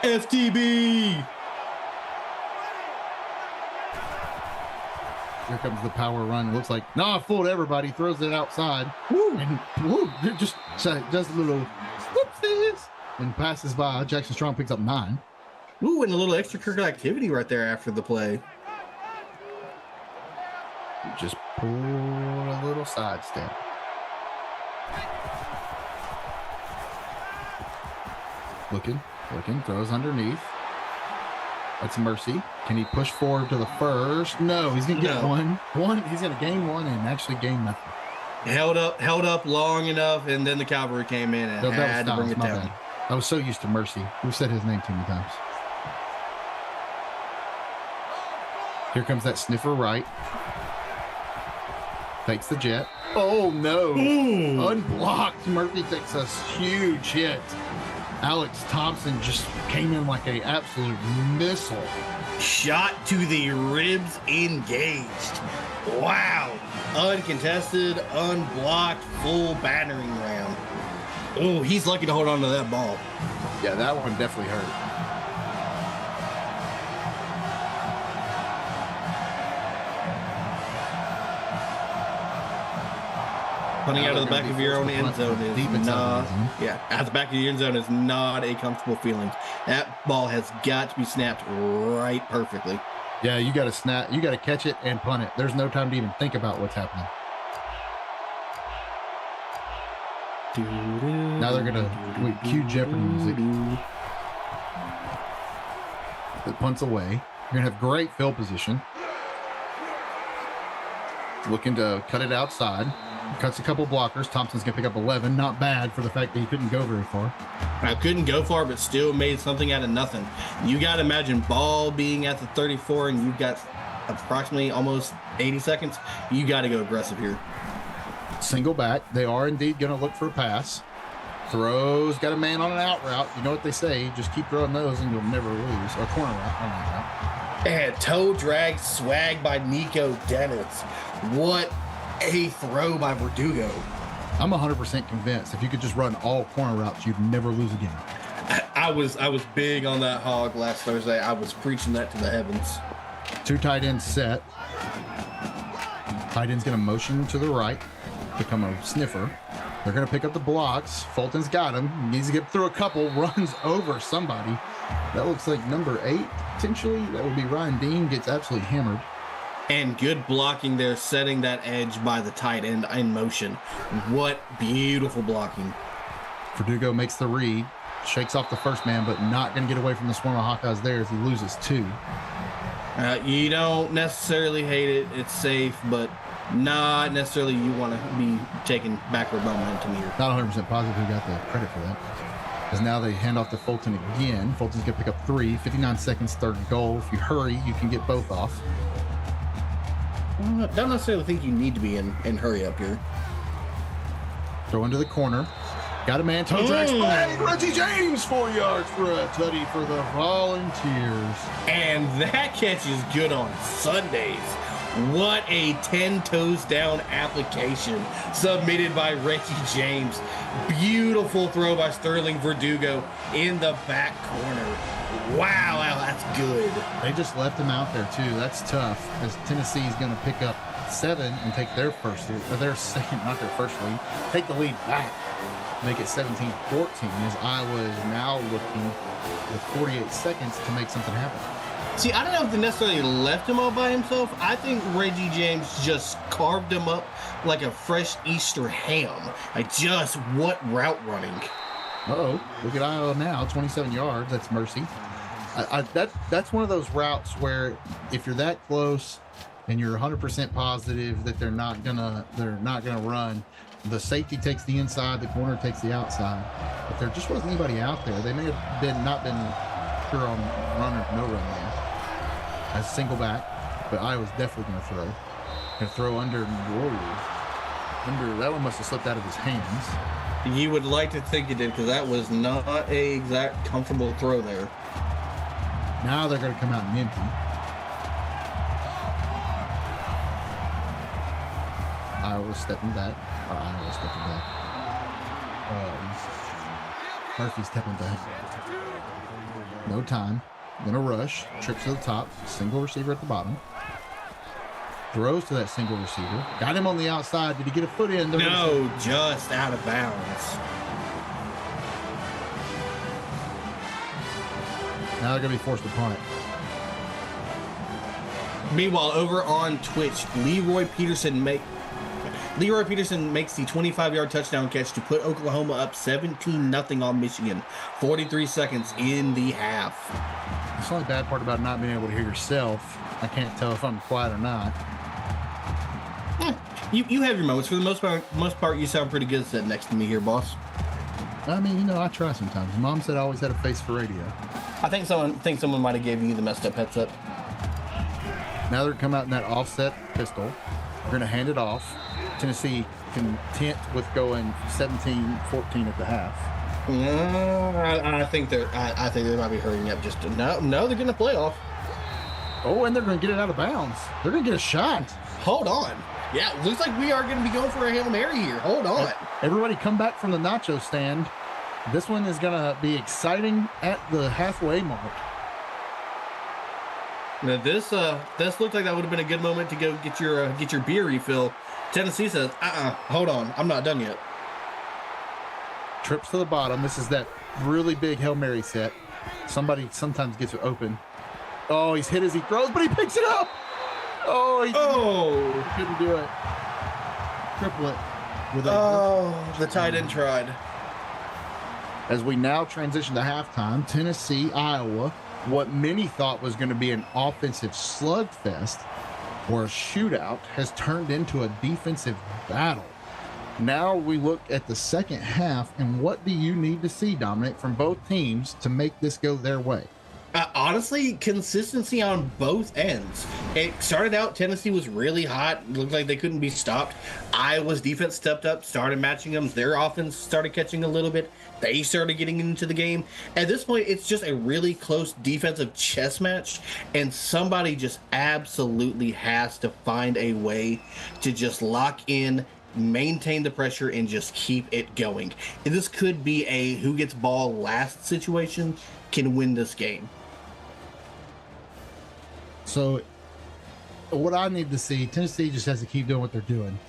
FTB. Here comes the power run. It looks like I fooled everybody. Throws it outside. Woo. And it just does a little whoopsies and passes by. Jackson Strong picks up 9. Ooh, and a little extracurricular activity right there after the play. Just pull a little sidestep. Looking, throws underneath. That's Mercy. Can he push forward to the first? No, he's gonna get one. He's gonna gain 1 and actually gain nothing. Held up long enough, and then the cavalry came in and had to bring it down. Bad. I was so used to Mercy. We've said his name too many times. Here comes that sniffer right. Takes the jet. Oh no! Ooh. Unblocked. Murphy takes a huge hit. Alex Thompson just came in like a absolute missile. Shot to the ribs engaged. Wow. Uncontested, unblocked, full battering ram. Oh, he's lucky to hold on to that ball. Yeah, that one definitely hurt. Punting out of the back of your own end zone is not, at the back of your end zone is not a comfortable feeling. That ball has got to be snapped right perfectly. Yeah, you got to snap. You got to catch it and punt it. There's no time to even think about what's happening. Now they're gonna cue Jeopardy music. The punts away. You're gonna have great field position. Looking to cut it outside. Cuts a couple blockers. Thompson's gonna pick up 11. Not bad for the fact that he couldn't go very far. I couldn't go far, but still made something out of nothing. You got to imagine ball being at the 34, and you've got approximately almost 80 seconds. You got to go aggressive here. Single back. They are indeed going to look for a pass. Throws. Got a man on an out route. You know what they say. Just keep throwing those, and you'll never lose. Or corner route. On that route. And toe drag swag by Nico Dennis. What a throw by Verdugo. I'm 100% convinced if you could just run all corner routes, you'd never lose again. I was big on that hog last Thursday. I was preaching that to the heavens. 2 tight ends set. Tight end's going to motion to the right, become a sniffer. They're going to pick up the blocks. Fulton's got him. He needs to get through a couple. Runs over somebody. That looks like number 8, potentially. That would be Ryan Dean. Gets absolutely hammered. And good blocking there, setting that edge by the tight end in motion. What beautiful blocking. Verdugo makes the read, shakes off the first man, but not going to get away from the swarm of Hawkeyes there as he loses 2. You don't necessarily hate it. It's safe, but not necessarily you want to be taking backward momentum here. Not 100% positive who got the credit for that. Because now they hand off to Fulton again. Fulton's going to pick up 3, 59 seconds, third goal. If you hurry, you can get both off. I don't necessarily think you need to be in hurry up here. Throw into the corner. Got a man. Toe drag swag. Reggie James, 4 yards for a tutty for the Volunteers. And that catch is good on Sundays. What a 10 toes down application submitted by Reggie James. Beautiful throw by Sterling Verdugo in the back corner. Wow, that's good. They just left him out there too. That's tough as Tennessee's going to pick up 7 and take their second, not their first lead. Take the lead back. Make it 17-14 as Iowa is now looking with 48 seconds to make something happen. See, I don't know if they necessarily left him all by himself. I think Reggie James just carved him up like a fresh Easter ham. What route running. Uh-oh, look at Iowa now, 27 yards. That's mercy. That's one of those routes where if you're that close and you're 100% positive that they're not gonna run, the safety takes the inside, the corner takes the outside. If there just wasn't anybody out there, they may have not been sure on run or no run there. As single back, but Iowa's definitely going to throw. Going to throw under. Whoa. That one must have slipped out of his hands. You would like to think it did, because that was not a exact comfortable throw there. Now they're going to come out and empty. Iowa's stepping back. Iowa's stepping back. Murphy's stepping back. No time. Gonna rush. Trips to the top. Single receiver at the bottom. Throws to that single receiver. Got him on the outside. Did he get a foot in? No, just out of bounds. Now they're gonna be forced to punt. Meanwhile, over on Twitch, Leroy Peterson makes the 25-yard touchdown catch to put Oklahoma up 17-0 on Michigan. 43 seconds in the half. That's the only bad part about not being able to hear yourself. I can't tell if I'm quiet or not. You have your moments. For the most part, you sound pretty good sitting next to me here, boss. I mean, I try sometimes. Mom said I always had a face for radio. I think someone might have given you the messed up headset. Now they're going to come out in that offset pistol. They're going to hand it off. Tennessee content with going 17-14 at the half. I think they might be hurrying up just to, no, they're going to play off. Oh, and they're going to get it out of bounds. They're going to get a shot. Hold on. Yeah, looks like we are going to be going for a Hail Mary here. Hold on. Everybody come back from the nacho stand. This one is going to be exciting at the halfway mark. Now this looked like that would have been a good moment to go get your beer refill. Tennessee says, hold on, I'm not done yet. Trips to the bottom. This is that really big Hail Mary set. Somebody sometimes gets it open. Oh, he's hit as he throws, but he picks it up. Oh, he couldn't do it. Triplet. The tight end tried. As we now transition to halftime, Tennessee, Iowa, what many thought was going to be an offensive slugfest or a shootout has turned into a defensive battle. Now we look at the second half, and what do you need to see, Dominic, from both teams to make this go their way? Honestly, consistency on both ends. It started out, Tennessee was really hot. It looked like they couldn't be stopped. Iowa's defense stepped up, started matching them. Their offense started catching a little bit. They started getting into the game. At this point, it's just a really close defensive chess match, and somebody just absolutely has to find a way to just lock in, maintain the pressure, and just keep it going. And this could be a who gets ball last situation can win this game. So what I need to see, Tennessee just has to keep doing what they're doing.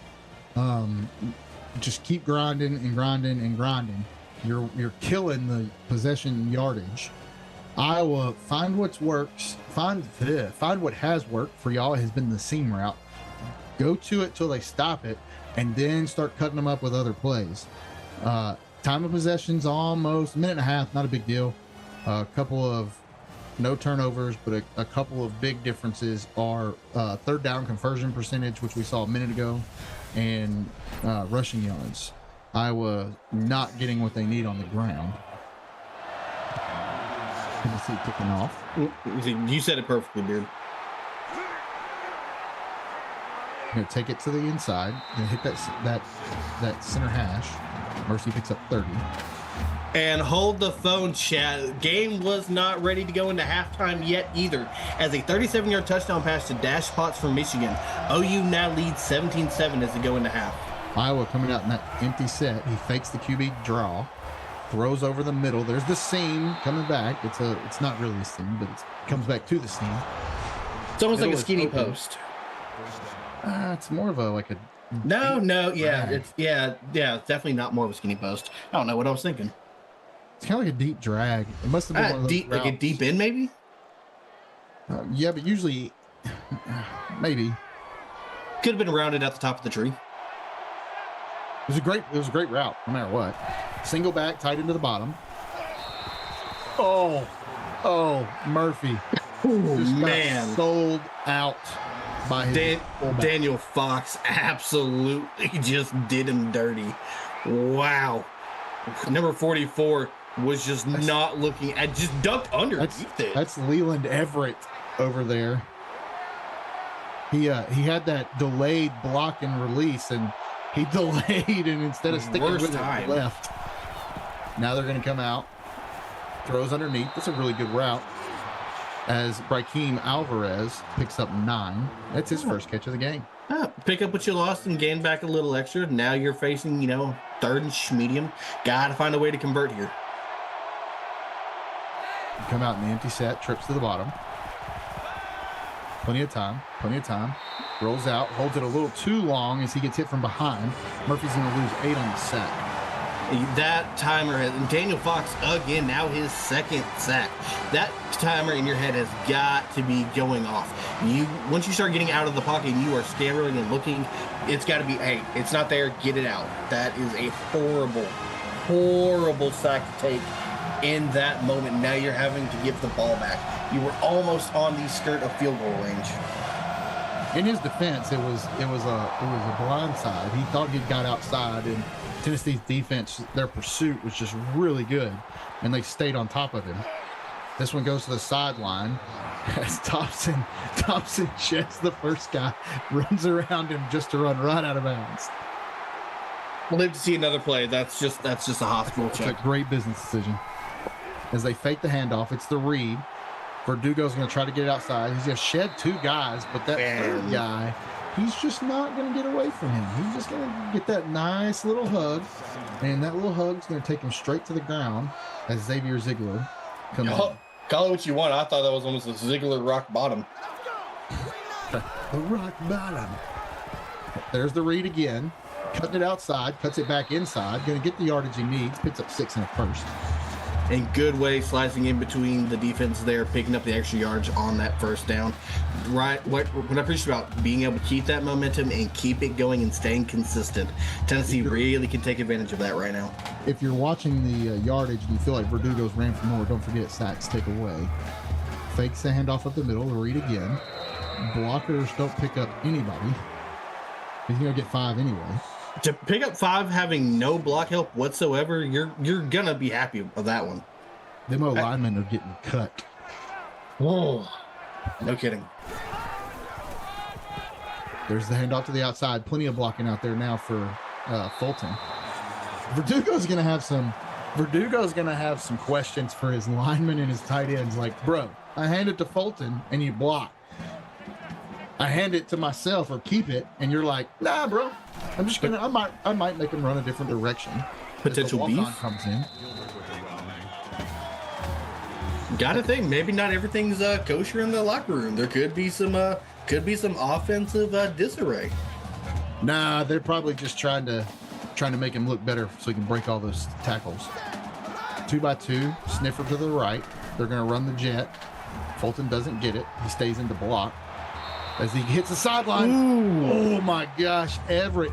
Just keep grinding and grinding and grinding. You're killing the possession yardage. Iowa, find what works. Find what has worked for y'all has been the seam route. Go to it till they stop it, and then start cutting them up with other plays. Time of possession's almost a minute and a half, not a big deal. A couple of no turnovers, but a couple of big differences are third down conversion percentage, which we saw a minute ago, and rushing yards. Iowa not getting what they need on the ground. Tennessee kicking off. You said it perfectly, dude. Gonna take it to the inside and hit that center hash. Mercy picks up 30. And hold the phone, chat. Game was not ready to go into halftime yet either. As a 37-yard touchdown pass to Dash Potts from Michigan, OU now leads 17-7 as they go into half. Iowa coming out in that empty set. He fakes the QB draw, throws over the middle. There's the seam coming back. It's not really a seam, but it comes back to the seam. It's almost Middle like a skinny open. post. It's more of a It's definitely not more of a skinny post. I don't know what I was thinking. It's kind of like a deep drag. It must have been one of those deep, like a routes. deep in, maybe. Yeah, but usually, maybe Could have been rounded at the top of the tree. it was a great route, no matter what. Single back, tight into the bottom. Oh, Murphy. Just got Man. sold out by his fullback. Daniel Fox absolutely just did him dirty. Wow. Number 44 was just not looking at, just ducked underneath it. That's Leland Everett over there. He had that delayed block and release, and He delayed, and instead of sticking Worst with it, time. left. Now they're going to come out. Throws underneath. That's a really good route. As Brahim Alvarez picks up 9. That's his first catch of the game. Pick up what you lost and gain back a little extra. Now you're facing, third and medium. Got to find a way to convert here. Come out in the empty set, trips to the bottom. Plenty of time. Rolls out, holds it a little too long as he gets hit from behind. Murphy's going to lose 8 on the sack. That timer and Daniel Fox again, now his second sack. That timer in your head has got to be going off. Once you start getting out of the pocket and you are scammering and looking, it's got to be, hey, it's not there, get it out. That is a horrible sack to take in that moment. Now you're having to give the ball back. You were almost on the skirt of field goal range. In his defense, it was a blind side. He thought he'd got outside, and Tennessee's defense, their pursuit was just really good, and they stayed on top of him. This one goes to the sideline as Thompson sheds the first guy, runs around him just to run right out of bounds. We'll live to see another play. That's just a hospital check. It's a great business decision. As they fake the handoff, it's the read. Verdugo's going to try to get it outside. He's going to shed 2 guys, but that third guy, he's just not going to get away from him. He's just going to get that nice little hug, and that little hug's going to take him straight to the ground as Xavier Ziegler comes in. Call it what you want. I thought that was almost a Ziegler rock bottom. The rock bottom. There's the read again. Cutting it outside, cuts it back inside. Going to get the yardage he needs. Picks up 6 and a first. And good way slicing in between the defense there, picking up the extra yards on that first down. Right, what I appreciate about being able to keep that momentum and keep it going and staying consistent. Tennessee really can take advantage of that right now. If you're watching the yardage and you feel like Verdugo's ran for more, don't forget sacks take away. Fakes the handoff up the middle, read again. Blockers don't pick up anybody. He's going to get 5 anyway. To pick up 5 having no block help whatsoever, you're gonna be happy with that one. Them linemen are getting cut. Whoa. No kidding. There's the handoff to the outside. Plenty of blocking out there now for Fulton. Verdugo's gonna have some questions for his linemen and his tight ends. Like, bro, I hand it to Fulton and you block. I hand it to myself or keep it, and you're like, nah, bro. I'm just gonna. I might make him run a different direction. Potential beef comes in. Gotta think maybe not everything's kosher in the locker room. There could be some offensive disarray. Nah, they're probably just trying to make him look better so he can break all those tackles. 2x2, sniffer to the right. They're gonna run the jet. Fulton doesn't get it. He stays in the block. As he hits the sideline. Ooh. Oh my gosh. Everett.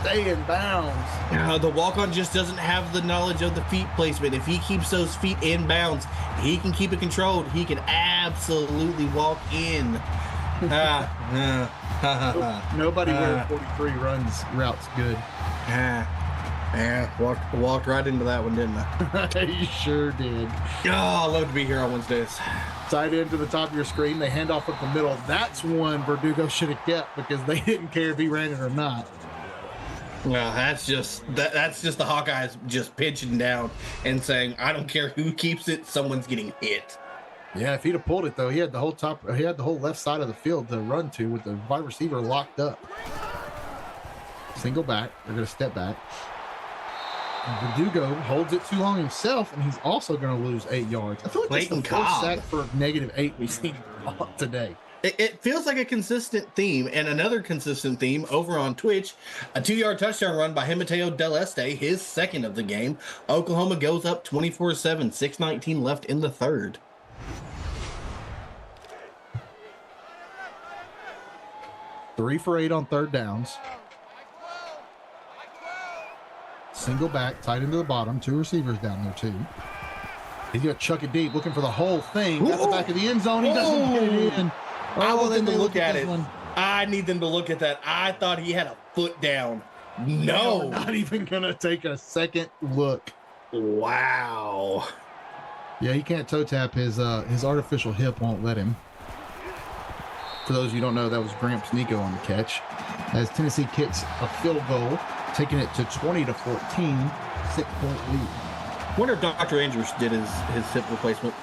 Stay in bounds. The walk-on just doesn't have the knowledge of the feet placement. If he keeps those feet in bounds, he can keep it controlled. He can absolutely walk in. Nobody wearing 43 runs routes good. Walked right into that one, didn't I? You sure did. Oh, I love to be here on Wednesdays. Tight end to the top of your screen. They hand off up the middle. That's one Verdugo should have kept because they didn't care if he ran it or not. Well, that's just the Hawkeyes just pitching down and saying, I don't care who keeps it, someone's getting hit. Yeah, if he'd have pulled it though, he had the whole left side of the field to run to with the wide receiver locked up. Single back. They're going to step back. Verdugo holds it too long himself, and he's also going to lose 8 yards. I feel like Clayton that's the first Cobb. sack for -8 we've seen today. It feels like a consistent theme, and another consistent theme over on Twitch. A 2-yard touchdown run by Himateo Del Este, his second of the game. Oklahoma goes up 24-7, 6:19 left in the third. Three for 8 on third downs. Single back, tight into the bottom. 2 receivers down there, too. He's going to chuck it deep, looking for the whole thing. Got the back of the end zone. He doesn't get it in. I want them to they look at it. one. I need them to look at that. I thought he had a foot down. No. They're not even going to take a second look. Wow. Yeah, he can't toe tap. His artificial hip won't let him. For those of you who don't know, that was Gramps Nico on the catch. as Tennessee kicks a field goal, taking it to 20-14, 6-point lead. Wonder if Dr. Andrews did his hip replacement.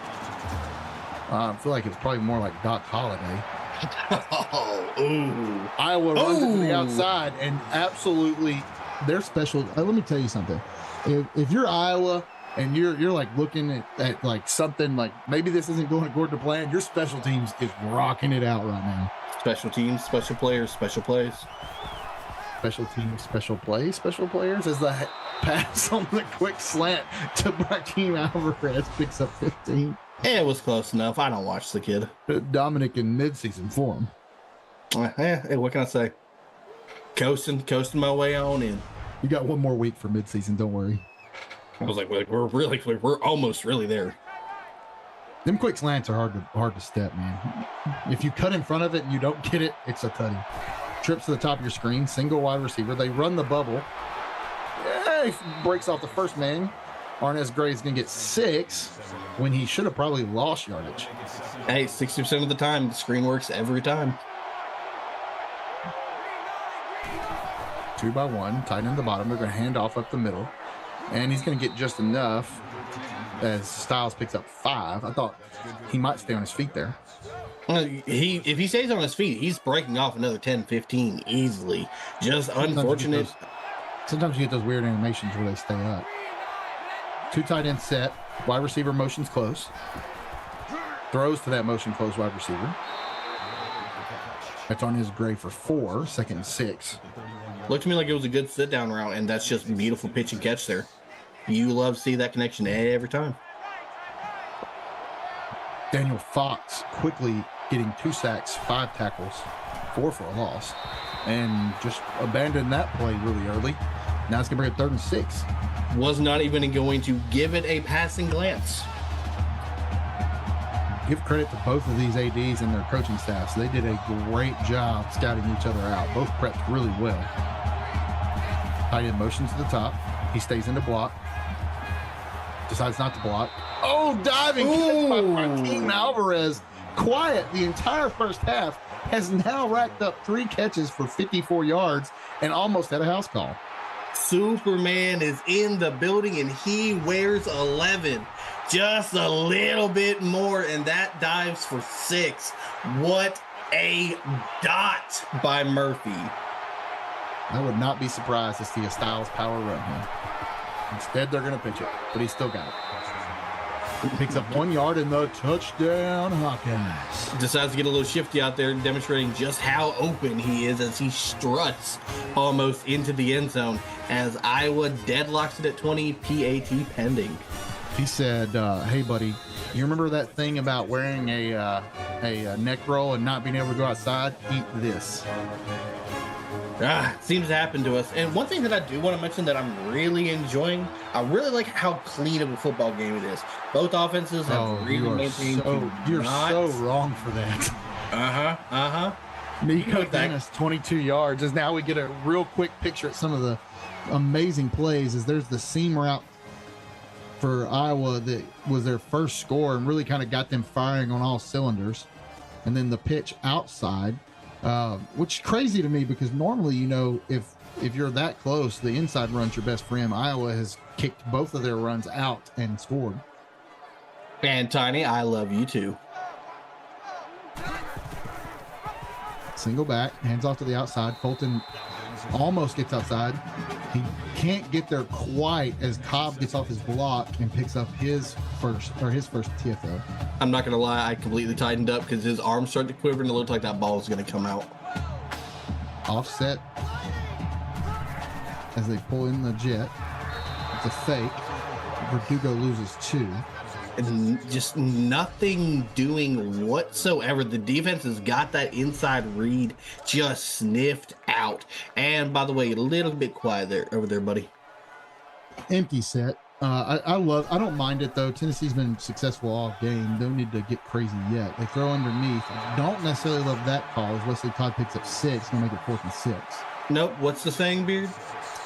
I feel like it's probably more like Doc Holliday. Oh, ooh. Iowa runs it to the outside, and absolutely, they're special. Let me tell you something. If you're Iowa and you're like looking at like something like maybe this isn't going according to plan, your special teams is rocking it out right now. Special teams, special players, special plays. Special teams, special plays, special players. As the pass on the quick slant to Raheem Alvarez picks up 15. Yeah, it was close enough. I don't watch the kid. Dominic in midseason form. Hey, what can I say? Coasting my way on in. You got one more week for midseason. Don't worry. I was like, we're almost really there. Them quick slants are hard to step, man. If you cut in front of it and you don't get it, it's a tutty. Trips to the top of your screen, single wide receiver. They run the bubble. Yeah, he breaks off the first man. Arnez Gray's going to get 6 when he should have probably lost yardage. Hey, 60% of the time, the screen works every time. 2 by 1, tight end the bottom. They're going to hand off up the middle. And he's going to get just enough as Styles picks up 5. I thought he might stay on his feet there. If he stays on his feet, he's breaking off another 10, 15 easily. Just unfortunate. Sometimes you get those weird animations where they stay up. 2 tight end set. Wide receiver motions close. Throws to that motion close wide receiver. That's on his Gray for 4, 2nd and 6. Looked to me like it was a good sit-down route, and that's just beautiful pitch and catch there. You love to see that connection every time. Daniel Fox quickly getting 2 sacks, 5 tackles, 4 for a loss, and just abandoned that play really early. Now it's going to bring it 3rd and 6. Was not even going to give it a passing glance. Give credit to both of these ADs and their coaching staffs. They did a great job scouting each other out. Both prepped really well. Tight end motion to the top. He stays in the block. Decides not to block. Oh, diving catch by Raheem Alvarez. Quiet the entire first half. Has now racked up 3 catches for 54 yards and almost had a house call. Superman is in the building and he wears 11. Just a little bit more, and that dives for 6. What a dot by Murphy. I would not be surprised to see a Styles power run here. Instead, they're going to pitch it, but he still got it. He picks up 1 yard in the touchdown, Hawkeyes. Decides to get a little shifty out there, demonstrating just how open he is as he struts almost into the end zone as Iowa deadlocks it at 20, PAT pending. He said, hey, buddy, you remember that thing about wearing a neck roll and not being able to go outside? Eat this. Seems to happen to us. And one thing that I do want to mention that I'm really enjoying, I really like how clean of a football game it is. Both offenses have really maintained. You're so wrong for that. Nico Dennis, 22 yards. As now we get a real quick picture at some of the amazing plays. As there's the seam route for Iowa that was their first score and really kind of got them firing on all cylinders. And then the pitch outside, which is crazy to me because normally, you know, if you're that close, the inside run's your best friend. Iowa has kicked both of their runs out and scored. And Tiny, I love you too. Single back, hands off to the outside. Colton almost gets outside. He can't get there quite as Cobb gets off his block and picks up his first TFL. I'm not gonna lie, I completely tightened up because his arms started to quiver and it looked like that ball was gonna come out. Offset as they pull in the jet. It's a fake. Verdugo loses 2. And just nothing doing whatsoever. The defense has got that inside read just sniffed out. And by the way, a little bit quiet there over there, buddy. Empty set. I don't mind it though. Tennessee's been successful all game. Don't need to get crazy yet. They throw underneath. Don't necessarily love that call as Wesley Todd picks up 6. Gonna make it 4th and 6. Nope. What's the saying, Beard?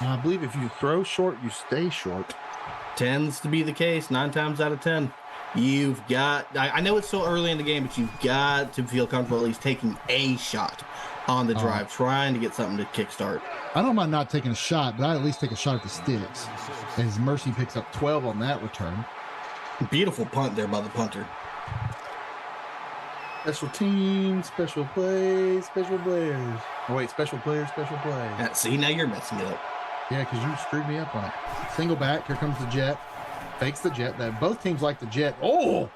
I believe if you throw short, you stay short. Tends to be the case 9 times out of 10. You've got, I know it's still early in the game, but you've got to feel comfortable at least taking a shot on the drive, trying to get something to kickstart. I don't mind not taking a shot, but I at least take a shot at the sticks. As Mercy picks up 12 on that return. Beautiful punt there by the punter. Special teams, special plays, special players. Oh, wait, special players, special plays. See, now you're messing it up. Yeah, because you screwed me up on it. Single back. Here comes the jet. Fakes the jet. That both teams like the jet. Oh,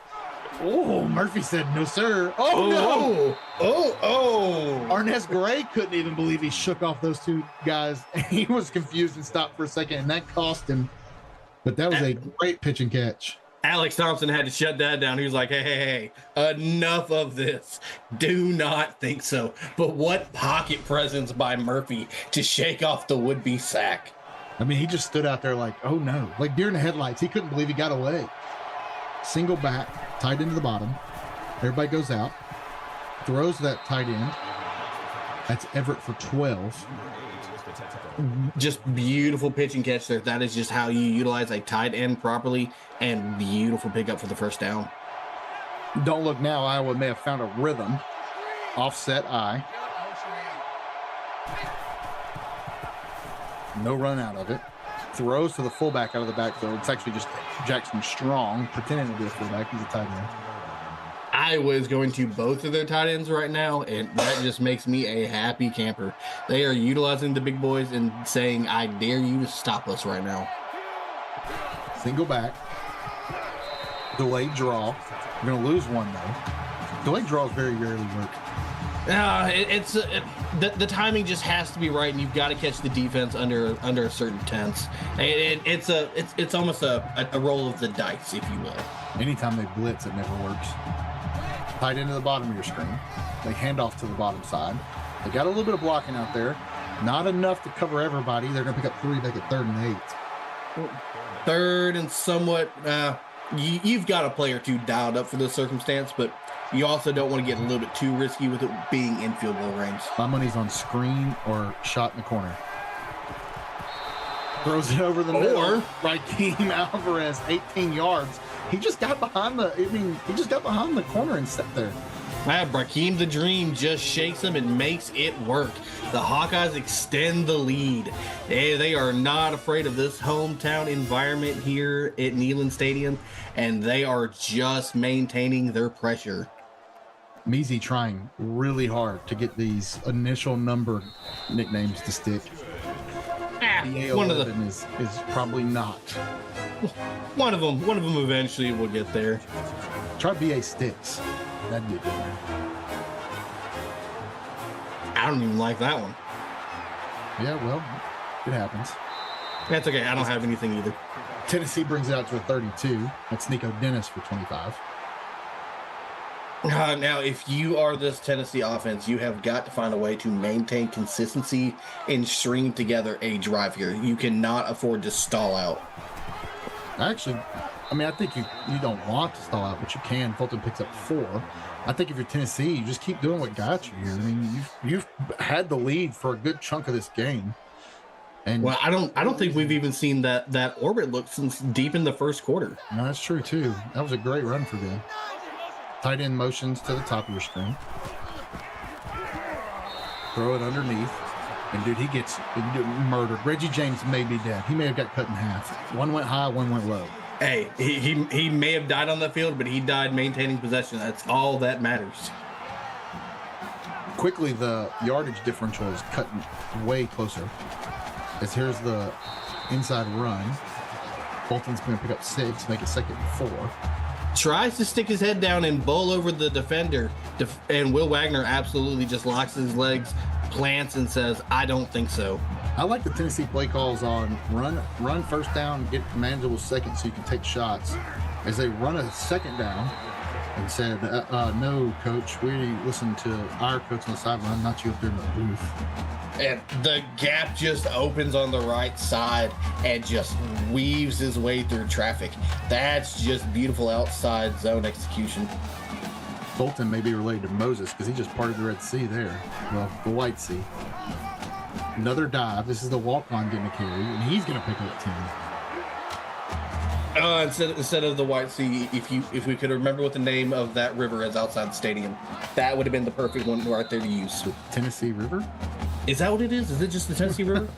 Murphy said no, sir. Oh, no. Arnez Gray couldn't even believe he shook off those two guys. He was confused and stopped for a second, and that cost him. But that was a great pitch and catch. Alex Thompson had to shut that down. He was like, hey, enough of this. Do not think so. But what pocket presence by Murphy to shake off the would-be sack. I mean, he just stood out there like, oh, no. Like deer in the headlights. He couldn't believe he got away. Single back, tight into the bottom. Everybody goes out. Throws that tight end. That's Everett for 12. Just beautiful pitch and catch there. That is just how you utilize a tight end properly, and beautiful pickup for the first down. Don't look now. Iowa may have found a rhythm. Offset I. No run out of it. Throws to the fullback out of the backfield. It's actually just Jackson Strong pretending to be a fullback. He's a tight end. Iowa is going to both of their tight ends right now, and that just makes me a happy camper. They are utilizing the big boys and saying, I dare you to stop us right now. Single back. Delayed draw. We're going to lose one, though. Delayed draws very rarely work. The timing just has to be right, and you've got to catch the defense under a certain tense. It's almost a roll of the dice, if you will. Anytime they blitz, it never works. Tight into the bottom of your screen. They hand off to the bottom side. They got a little bit of blocking out there. Not enough to cover everybody. They're going to pick up 3, make it 3rd and 8. Third and somewhat, you've got a play or two dialed up for this circumstance, but you also don't want to get a little bit too risky with it being in field goal range. My money's on screen or shot in the corner. Throws it over the middle. Raheem Alvarez, 18 yards. He just got behind the corner and stepped there. Raheem the Dream just shakes him and makes it work. The Hawkeyes extend the lead. They are not afraid of this hometown environment here at Neyland Stadium, and they are just maintaining their pressure. Measy trying really hard to get these initial number nicknames to stick. One of them is probably not. One of them eventually will get there. Try BA Sticks. That'd be good. I don't even like that one. Yeah, well, it happens. That's okay. I don't have anything either. Tennessee brings it out to a 32. That's Nico Dennis for 25. Now, if you are this Tennessee offense, you have got to find a way to maintain consistency and string together a drive here. You cannot afford to stall out. Actually, I think you don't want to stall out, but you can. Fulton picks up 4. I think if you're Tennessee, you just keep doing what got you here. I mean, you've had the lead for a good chunk of this game. And well, I don't think we've even seen that orbit look since deep in the first quarter. No, that's true too. That was a great run for them. Tight end motions to the top of your screen. Throw it underneath. And, dude, he gets murdered. Reggie James may be dead. He may have got cut in half. One went high, one went low. Hey, he may have died on the field, but he died maintaining possession. That's all that matters. Quickly, the yardage differential is cutting way closer. As here's the inside run. Bolton's going to pick up 6, make it 2nd and 4. Tries to stick his head down and bowl over the defender, and Will Wagner absolutely just locks his legs, plants, and says, I don't think so. I like the Tennessee play calls on run first down, get manageable second so you can take shots. As they run a second down and said, no, coach, we listen to our coach on the sideline, not you up there in the booth. And the gap just opens on the right side and just weaves his way through traffic. That's just beautiful outside zone execution. Bolton may be related to Moses because he just parted the Red Sea there. Well, the White Sea. Another dive. This is the walk-on getting a carry, and he's going to pick up 10. Instead of the White Sea, if we could remember what the name of that river is outside the stadium, that would have been the perfect one right there to use. Tennessee River? Is that what it is? Is it just the Tennessee River?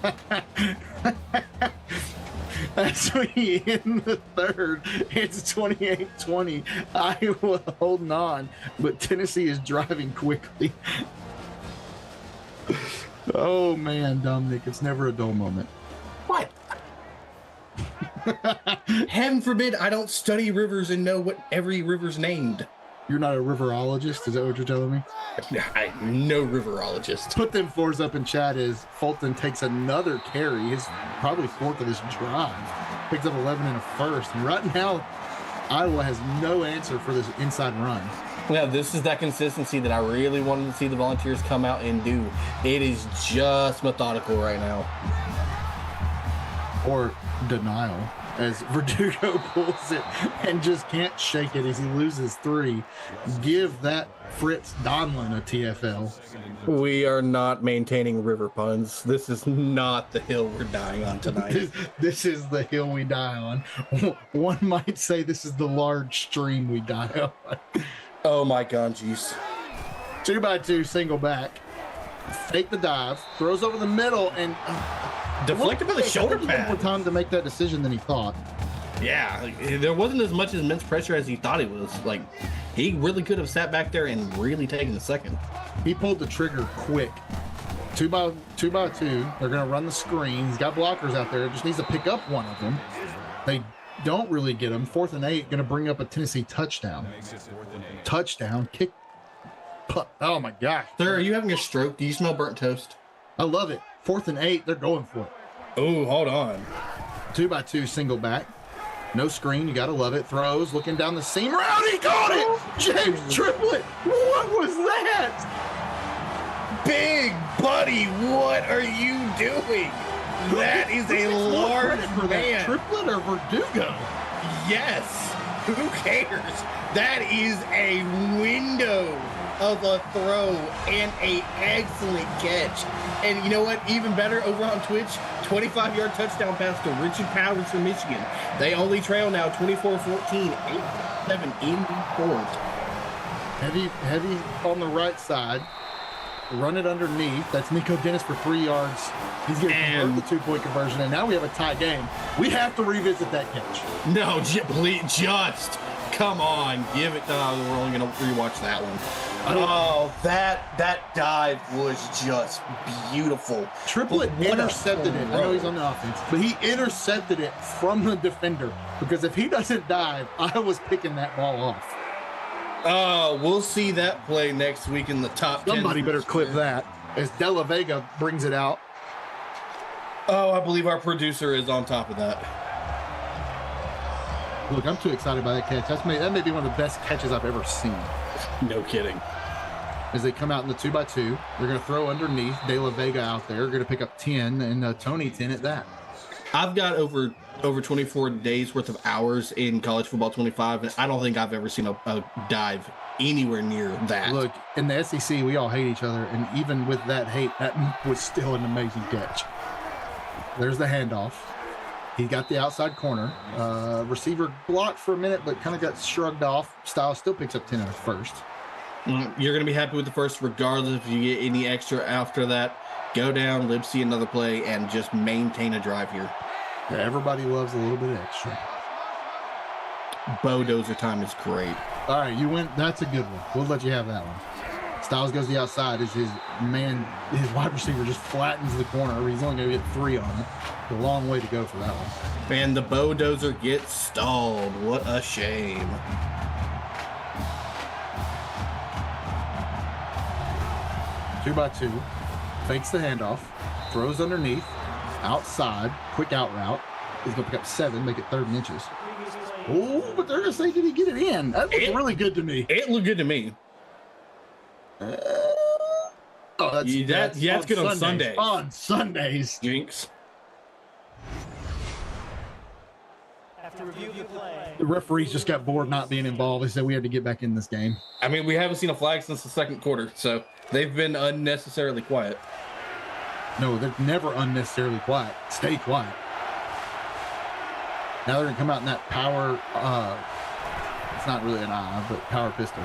As we end the third, it's 28-20. Iowa holding on, but Tennessee is driving quickly. Oh man, Dominic, it's never a dull moment. What? Heaven forbid I don't study rivers and know what every river's named. You're not a riverologist? Is that what you're telling me? I'm no riverologist. Put them fours up in chat as Fulton takes another carry. His probably fourth of his drive. Picks up 11 in a first. And right now, Iowa has no answer for this inside run. Yeah, this is that consistency that I really wanted to see the Volunteers come out and do. It is just methodical right now. Or denial, as Verdugo pulls it and just can't shake it as he loses 3. Give that Fritz Donlin a TFL. We are not maintaining river puns. This is not the hill we're dying on tonight. This is the hill we die on. One might say this is the large stream we die on. Oh my God, jeez. 2x2 single back. Fake the dive, throws over the middle, and deflected by the shoulder pad. More time to make that decision than he thought. Yeah, there wasn't as much immense pressure as he thought it was. Like, he really could have sat back there and really taken the second. He pulled the trigger quick. 2x2. They're going to run the screen. He's got blockers out there. Just needs to pick up one of them. They don't really get him. 4th and 8, going to bring up a Tennessee touchdown. Touchdown, kick. Oh my gosh. Sir, are you having a stroke? Do you smell burnt toast? I love it. 4th and 8, they're going for it. Oh, hold on. 2x2 single back. No screen, you gotta love it. Throws, looking down the seam route, he caught it! James Triplett, what was that? Big buddy, what are you doing? That is a large man. Triplett or Verdugo? Yes. Who cares? That is a window of a throw and a excellent catch. And you know what? Even better, over on Twitch, 25-yard touchdown pass to Richard Powers from Michigan. They only trail now 24-14, 8-7 in the fourth. Heavy on the right side. Run it underneath. That's Nico Dennis for 3 yards. He's going to convert the 2-point conversion, and now we have a tie game. We have to revisit that catch. No, please, just come on, give it. We're only going to rewatch that one. Oh, that dive was just beautiful. Triplett intercepted it. I know he's on the offense, but he intercepted it from the defender, because if he doesn't dive, I was picking that ball off. We'll see that play next week in the top 10. Somebody better clip that as De La Vega brings it out. Oh, I believe our producer is on top of that. Look, I'm too excited by that catch. That may be one of the best catches I've ever seen. No kidding. As they come out in the 2x2, they're going to throw underneath. De La Vega out there, going to pick up 10, and Tony 10 at that. I've got over 24 days worth of hours in college football 25, and I don't think I've ever seen a dive anywhere near that. Look, in the SEC, we all hate each other, and even with that hate, that was still an amazing catch. There's the handoff. He got the outside corner. Receiver blocked for a minute, but kind of got shrugged off. Styles still picks up 10 in the first. You're going to be happy with the first, regardless if you get any extra after that. Go down, live, see another play, and just maintain a drive here. Yeah, everybody loves a little bit extra. Bulldozer time is great. All right, you went. That's a good one. We'll let you have that one. Styles goes to the outside as his wide receiver just flattens the corner. He's only going to get 3 on it. A long way to go for that one. And the bulldozer gets stalled. What a shame. Two by two. Fakes the handoff. Throws underneath. Outside. Quick out route. He's going to pick up 7, make it 3rd and inches. Oh, but they're going to say, did he get it in? That looked really good to me. It looked good to me. That's good on Sundays. On Sundays. Jinx. The referees just got bored not being involved. They said we had to get back in this game. I mean, we haven't seen a flag since the second quarter, so they've been unnecessarily quiet. No, they're never unnecessarily quiet. Stay quiet. Now they're going to come out in that power, it's not really an eye, but power pistol.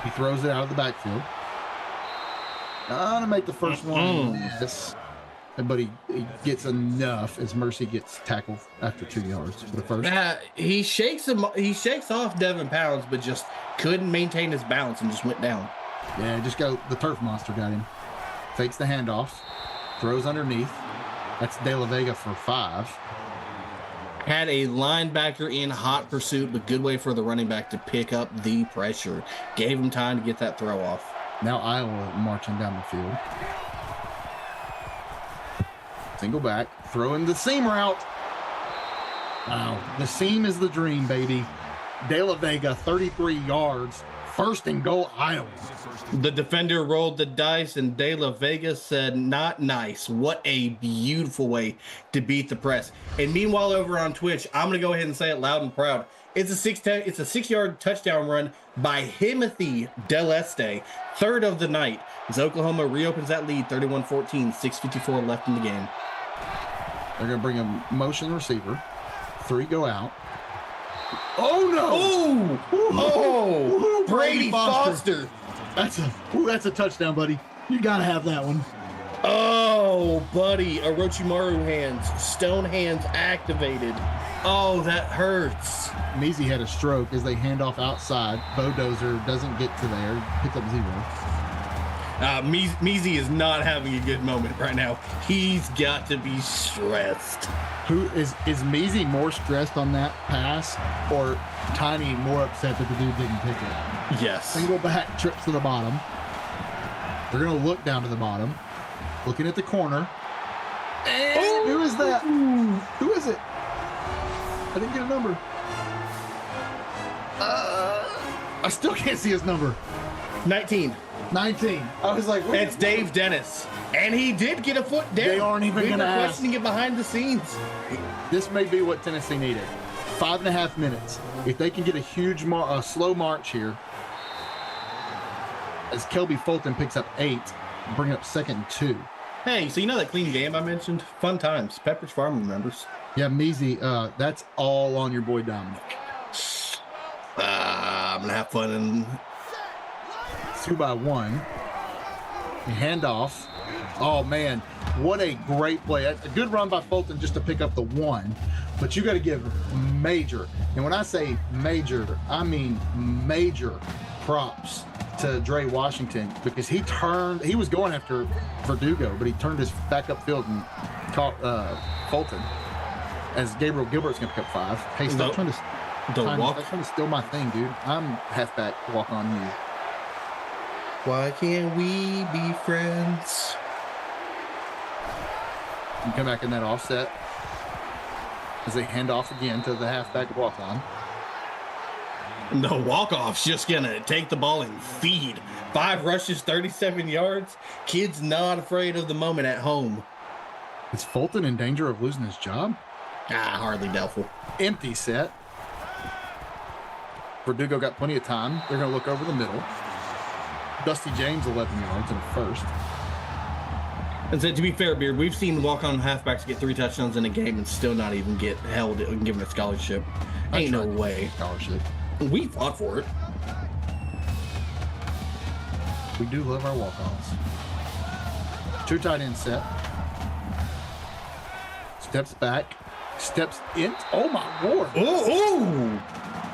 He throws it out of the backfield. Gonna make the first one miss. But he gets enough as Mercy gets tackled after 2 yards for the first. He shakes off Devin Pounds, but just couldn't maintain his balance and just went down. Yeah, the turf monster got him. Fakes the handoff, throws underneath. That's De La Vega for 5. Had a linebacker in hot pursuit, but good way for the running back to pick up the pressure. Gave him time to get that throw off. Now Iowa marching down the field. Single back, throwing the seam route. Wow, the seam is the dream, baby. De La Vega, 33 yards, 1st and goal, Iowa. The defender rolled the dice, and De La Vega said, "Not nice." What a beautiful way to beat the press. And meanwhile, over on Twitch, I'm going to go ahead and say it loud and proud. It's a 6-yard touchdown run by Timothy Del Este, 3rd of the night, as Oklahoma reopens that lead, 31-14, 6:54 left in the game. They're going to bring a motion receiver. 3 go out. Oh, no. Oh, Brady Foster. That's a touchdown, buddy. You got to have that one. Oh, buddy. Orochimaru hands. Stone hands activated. Oh, that hurts. Measy had a stroke as they hand off outside. Bodozer doesn't get to there. Picks up 0. Measy is not having a good moment right now. He's got to be stressed. Who is Measy more stressed on that pass, or Tiny more upset that the dude didn't pick it? Yes. Single back trips to the bottom. They're going to look down to the bottom, looking at the corner. And who is that? Who is it? I didn't get a number. I still can't see his number. 19. I was like, it's Dave Dennis. And he did get a foot down. They aren't even going to ask. Questioning it behind the scenes. This may be what Tennessee needed. 5.5 minutes. If they can get a slow march here, as Kelby Fulton picks up 8, bring up 2nd and 2. Hey, so you know that clean game I mentioned? Fun times. Pepperidge Farm remembers. Yeah, Measy, that's all on your boy Dominic. I'm going to have fun. And 2 by 1. Hand off. Oh, man. What a great play. A good run by Fulton just to pick up the 1. But you got to give major, and when I say major, I mean major props to Dre Washington, because he was going after Verdugo, but he turned his back upfield and caught Fulton, as Gabriel Gilbert's going to pick up 5. Hey, stop trying to steal my thing, dude. I'm halfback, walk on you. Why can't we be friends? You come back in that offset as they hand off again to the halfback walk on. The walk-off's just going to take the ball and feed. 5 rushes, 37 yards. Kid's not afraid of the moment at home. Is Fulton in danger of losing his job? Hardly doubtful. Empty set. Verdugo got plenty of time. They're going to look over the middle. Dusty James, 11 yards in the first. And so, to be fair, Beard, we've seen walk-on halfbacks get 3 touchdowns in a game and still not even get held and given a scholarship. Ain't no way. Scholarship. We fought for it. We do love our walk-ons. 2 tight end set. Steps back. Steps in. Oh, my Lord. Ooh.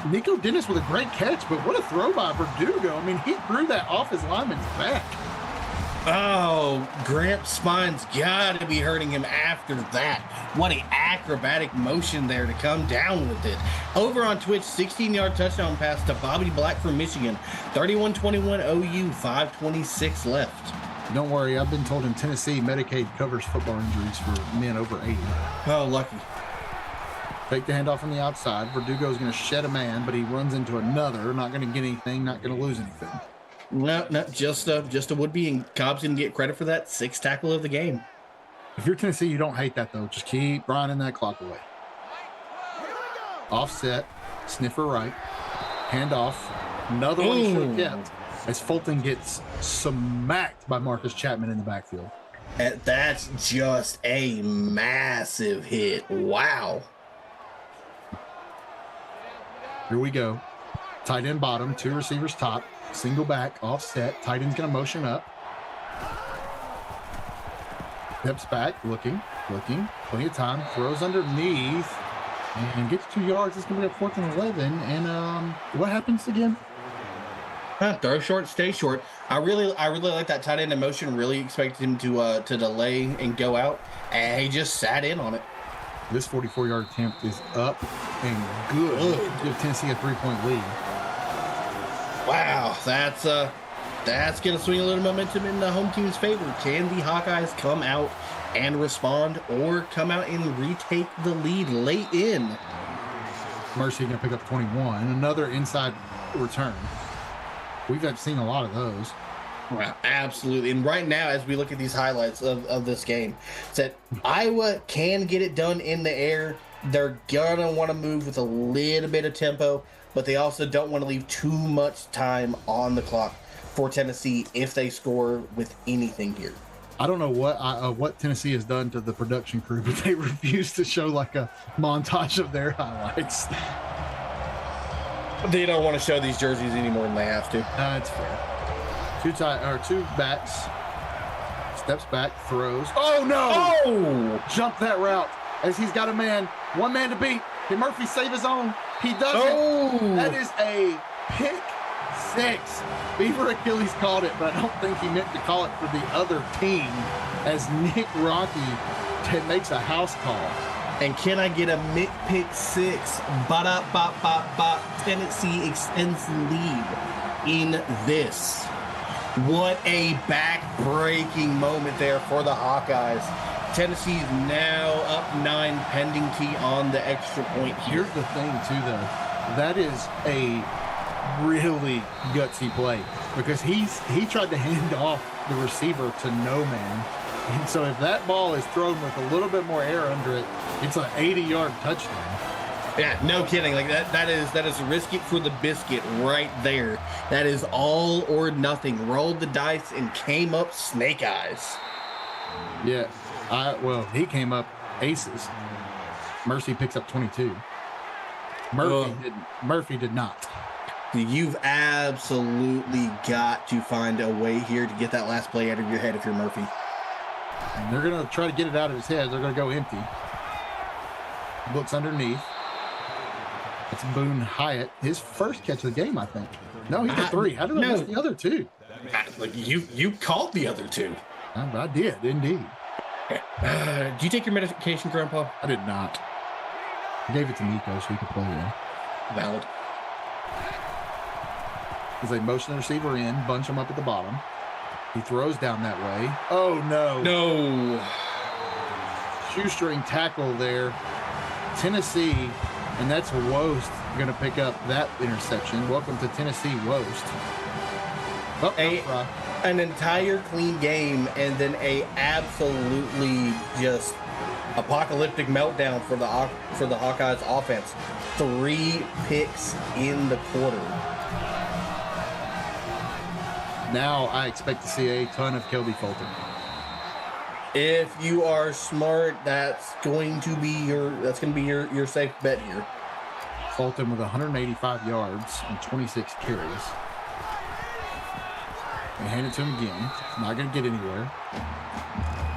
Nico Dennis with a great catch, but what a throw by Verdugo. I mean, he threw that off his lineman's back. Oh, Gramps' spine's got to be hurting him after that. What an acrobatic motion there to come down with it. Over on Twitch, 16-yard touchdown pass to Bobby Black from Michigan. 31-21 OU, 5:26 left. Don't worry, I've been told in Tennessee, Medicaid covers football injuries for men over 80. Oh, lucky. Take the handoff on the outside. Verdugo's going to shed a man, but he runs into another. Not going to get anything, not going to lose anything. No, just a would-be, and Cobb's going to get credit for that 6th tackle of the game. If you're Tennessee, you don't hate that, though. Just keep grinding that clock away. Offset, sniffer right, handoff. Another one he should have kept, as Fulton gets smacked by Marcus Chapman in the backfield. That's just a massive hit. Wow. Here we go. Tight end bottom, 2 receivers top, single back, offset. Tight end's going to motion up. Steps back, looking. Plenty of time. Throws underneath and gets 2 yards. It's going to be a 4th and 11. And what happens again? Throw short, stay short. I really like that tight end in motion. Really expected him to delay and go out, and he just sat in on it. This 44-yard attempt is up and good. Give Tennessee a 3-point lead. Wow, that's going to swing a little momentum in the home team's favor. Can the Hawkeyes come out and respond, or come out and retake the lead late in? Mercy going to pick up 21. Another inside return. We've seen a lot of those. Wow, absolutely. And right now, as we look at these highlights of this game, it's that Iowa can get it done in the air. They're going to want to move with a little bit of tempo, but they also don't want to leave too much time on the clock for Tennessee if they score with anything here. I don't know what Tennessee has done to the production crew, but they refuse to show like a montage of their highlights. They don't want to show these jerseys any more than they have to. That's fair. Two backs. Steps back, throws. Oh no! Oh! Jump that route as he's got one man to beat. Can Murphy save his own? He doesn't. Oh! That is a pick 6. Beaver Achilles called it, but I don't think he meant to call it for the other team as Nick Rocky makes a house call. And can I get a pick 6? Ba-da-ba-ba-ba. Tennessee extends the lead in this. What a back-breaking moment there for the Hawkeyes. Tennessee's now up 9 pending key on the extra point here. Here's the thing, too, though. That is a really gutsy play because he tried to hand off the receiver to no man. And so if that ball is thrown with a little bit more air under it, it's an 80-yard touchdown. Yeah, no kidding. Like that is risk it for the biscuit right there. That is all or nothing. Rolled the dice and came up snake eyes. Yeah. He came up aces. Mercy picks up 22. Murphy did not. You've absolutely got to find a way here to get that last play out of your head if you're Murphy. And they're going to try to get it out of his head. They're going to go empty. Looks underneath. It's Boone Hyatt. His first catch of the game, I think. No, he got 3. How did I miss the other 2? Like you called the other 2. I did, indeed. Do you take your medication, Grandpa? I did not. I gave it to Nico so he could play in. Valid. As they motion the receiver in, bunch him up at the bottom. He throws down that way. Oh, no. No. Shoestring tackle there. Tennessee, and that's Wost going to pick up that interception. Welcome to Tennessee, Wost. Oh, an entire clean game and then a absolutely just apocalyptic meltdown for the Hawkeyes offense. 3 picks in the quarter. Now I expect to see a ton of Kelby Fulton. If you are smart, that's going to be your safe bet here. Fulton with 185 yards and 26 carries. They hand it to him again. Not going to get anywhere.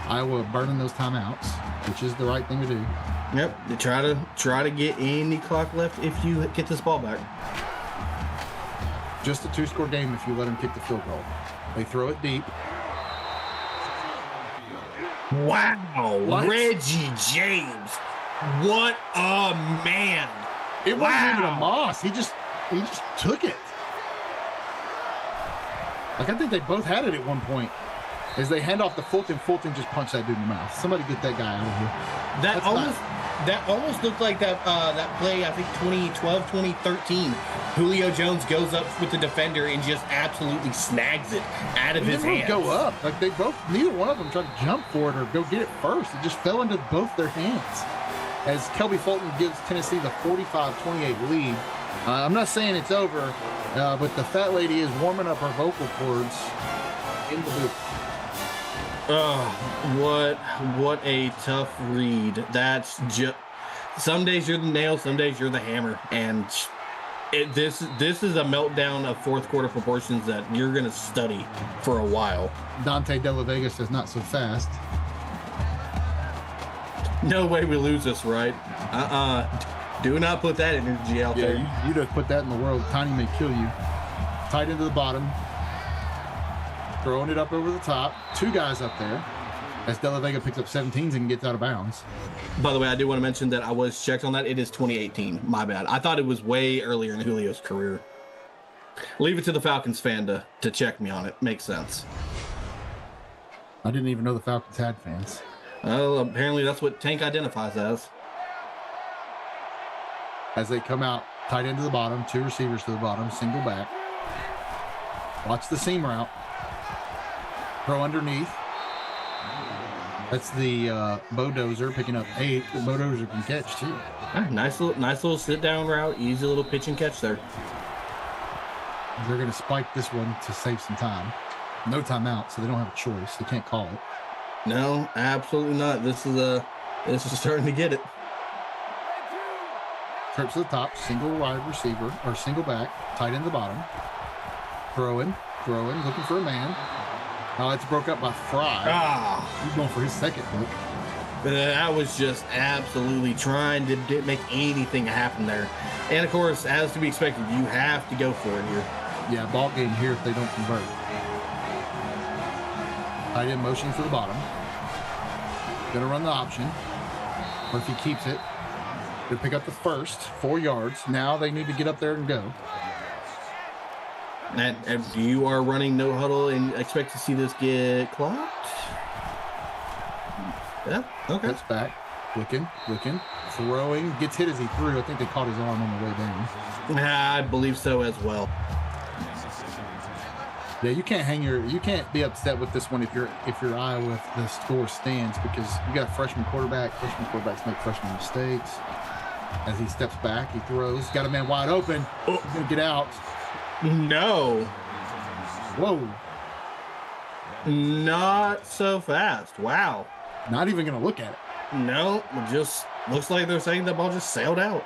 Iowa burning those timeouts, which is the right thing to do. Yep, they try to get any clock left if you get this ball back. Just a 2-score game if you let them kick the field goal. They throw it deep. Wow, what? Reggie James. What a man. It wasn't even a Moss. He just took it. Like, I think they both had it at one point. As they hand off to Fulton, Fulton just punched that dude in the mouth. Somebody get that guy out of here. That almost looked like that play, I think 2012, 2013. Julio Jones goes up with the defender and just absolutely snags it out of his hands. Go up. Like, neither one of them tried to jump for it or go get it first. It just fell into both their hands. As Kelby Fulton gives Tennessee the 45-28 lead. I'm not saying it's over, but the fat lady is warming up her vocal cords in the booth. Oh, what a tough read. That's just, some days you're the nail, some days you're the hammer, and This is a meltdown of fourth quarter proportions that you're going to study for a while. Dante De La Vega says not so fast. No way we lose this, right? Do not put that energy out there. You just put that in the world. Tiny may kill you. Tight into the bottom. Throwing it up over the top. Two guys up there. As De La Vega picks up 17s and gets out of bounds. By the way, I do want to mention that I was checked on that. It is 2018. My bad. I thought it was way earlier in Julio's career. Leave it to the Falcons fan to check me on it. Makes sense. I didn't even know the Falcons had fans. Well, apparently that's what Tank identifies as. As they come out, tight end to the bottom, two receivers to the bottom, single back. Watch the seam route. Throw underneath. That's the Bodozer picking up 8. The Bodozer can catch too. Nice little sit down route, easy little pitch and catch there. They're going to spike this one to save some time. No timeout, so they don't have a choice. They can't call it. No, absolutely not. This is starting to get it. Trips to the top, single wide receiver or single back, tight end the bottom. Throwing, looking for a man. It's broke up by Fry. He's going for his second hook. That was just absolutely trying to make anything happen there. And of course, as to be expected, you have to go for it here. Yeah, ball game here if they don't convert. Tight end motion for the bottom. Gonna run the option. Murphy keeps it. Gonna pick up the first, 4 yards. Now they need to get up there and go. And you are running no huddle and expect to see this get clocked? Yeah, okay. That's back. Looking, throwing. Gets hit as he threw. I think they caught his arm on the way down. I believe so as well. Yeah, you can't be upset with this one if you're Iowa if the score stands, because you got a freshman quarterback. Freshman quarterbacks make freshman mistakes. As he steps back, he throws. Got a man wide open. He's gonna get out. No. Whoa. Not so fast. Wow. Not even gonna look at it. No, it just looks like they're saying the ball just sailed out.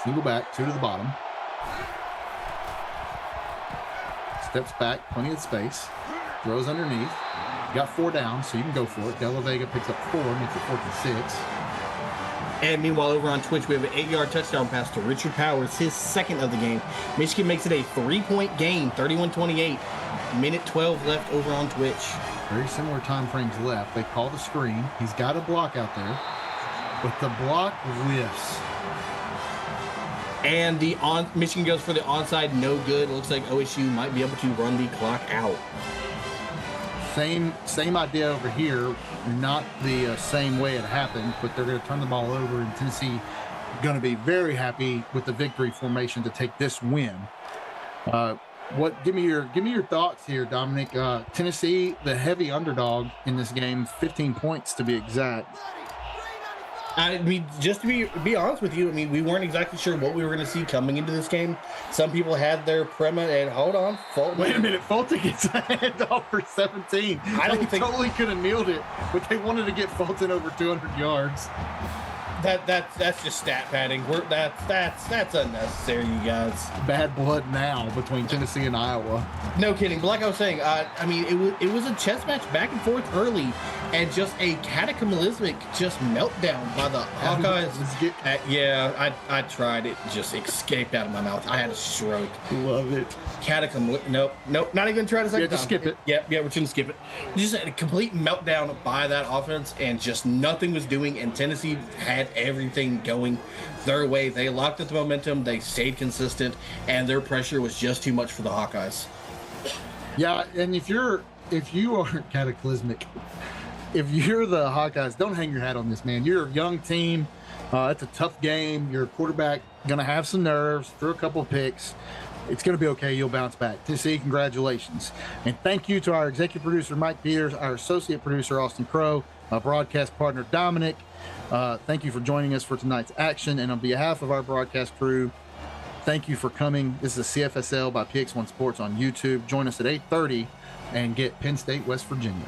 Single back, 2 to the bottom. Steps back, plenty of space. Throws underneath. Got 4 down, so you can go for it. De La Vega picks up 4, makes it 4th and 6. And meanwhile, over on Twitch, we have an 8-yard touchdown pass to Richard Powers, his second of the game. Michigan makes it a 3-point game, 31-28. Minute 12 left over on Twitch. Very similar time frames left. They call the screen. He's got a block out there, but the block whiffs. And Michigan goes for the onside, no good. It looks like OSU might be able to run the clock out. Same idea over here. Not the same way it happened, but they're going to turn the ball over, and Tennessee going to be very happy with the victory formation to take this win. Give me your thoughts here, Dominic. Tennessee, the heavy underdog in this game, 15 points to be exact. I mean, just to be honest with you, I mean, we weren't exactly sure what we were going to see coming into this game. Some people had their premise, and hold on, Fulton. Wait a minute, Fulton gets a handoff for 17. They totally could have kneeled it, but they wanted to get Fulton over 200 yards. That's just stat padding. That's unnecessary, you guys. Bad blood now between Tennessee and Iowa. No kidding. But like I was saying, I mean, it was a chess match back and forth early, and just a cataclysmic just meltdown by the Hawkeyes. I tried. It just escaped out of my mouth. I had a stroke. Love it. Nope. Not even try to say. Yeah, just skip it. Yeah, we're just gonna skip it. Just a complete meltdown by that offense, and just nothing was doing. And Tennessee had everything going their way. They locked up the momentum. They stayed consistent, and their pressure was just too much for the Hawkeyes. Yeah, and if you are cataclysmic, if you're the Hawkeyes, don't hang your hat on this, man. You're a young team. It's a tough game. Your quarterback gonna have some nerves. Threw a couple picks. It's going to be okay. You'll bounce back. Tennessee, congratulations. And thank you to our executive producer, Mike Peters, our associate producer, Austin Crow, my broadcast partner, Dominic. Thank you for joining us for tonight's action. And on behalf of our broadcast crew, thank you for coming. This is a CFSL by PX1 Sports on YouTube. Join us at 8:30 and get Penn State, West Virginia.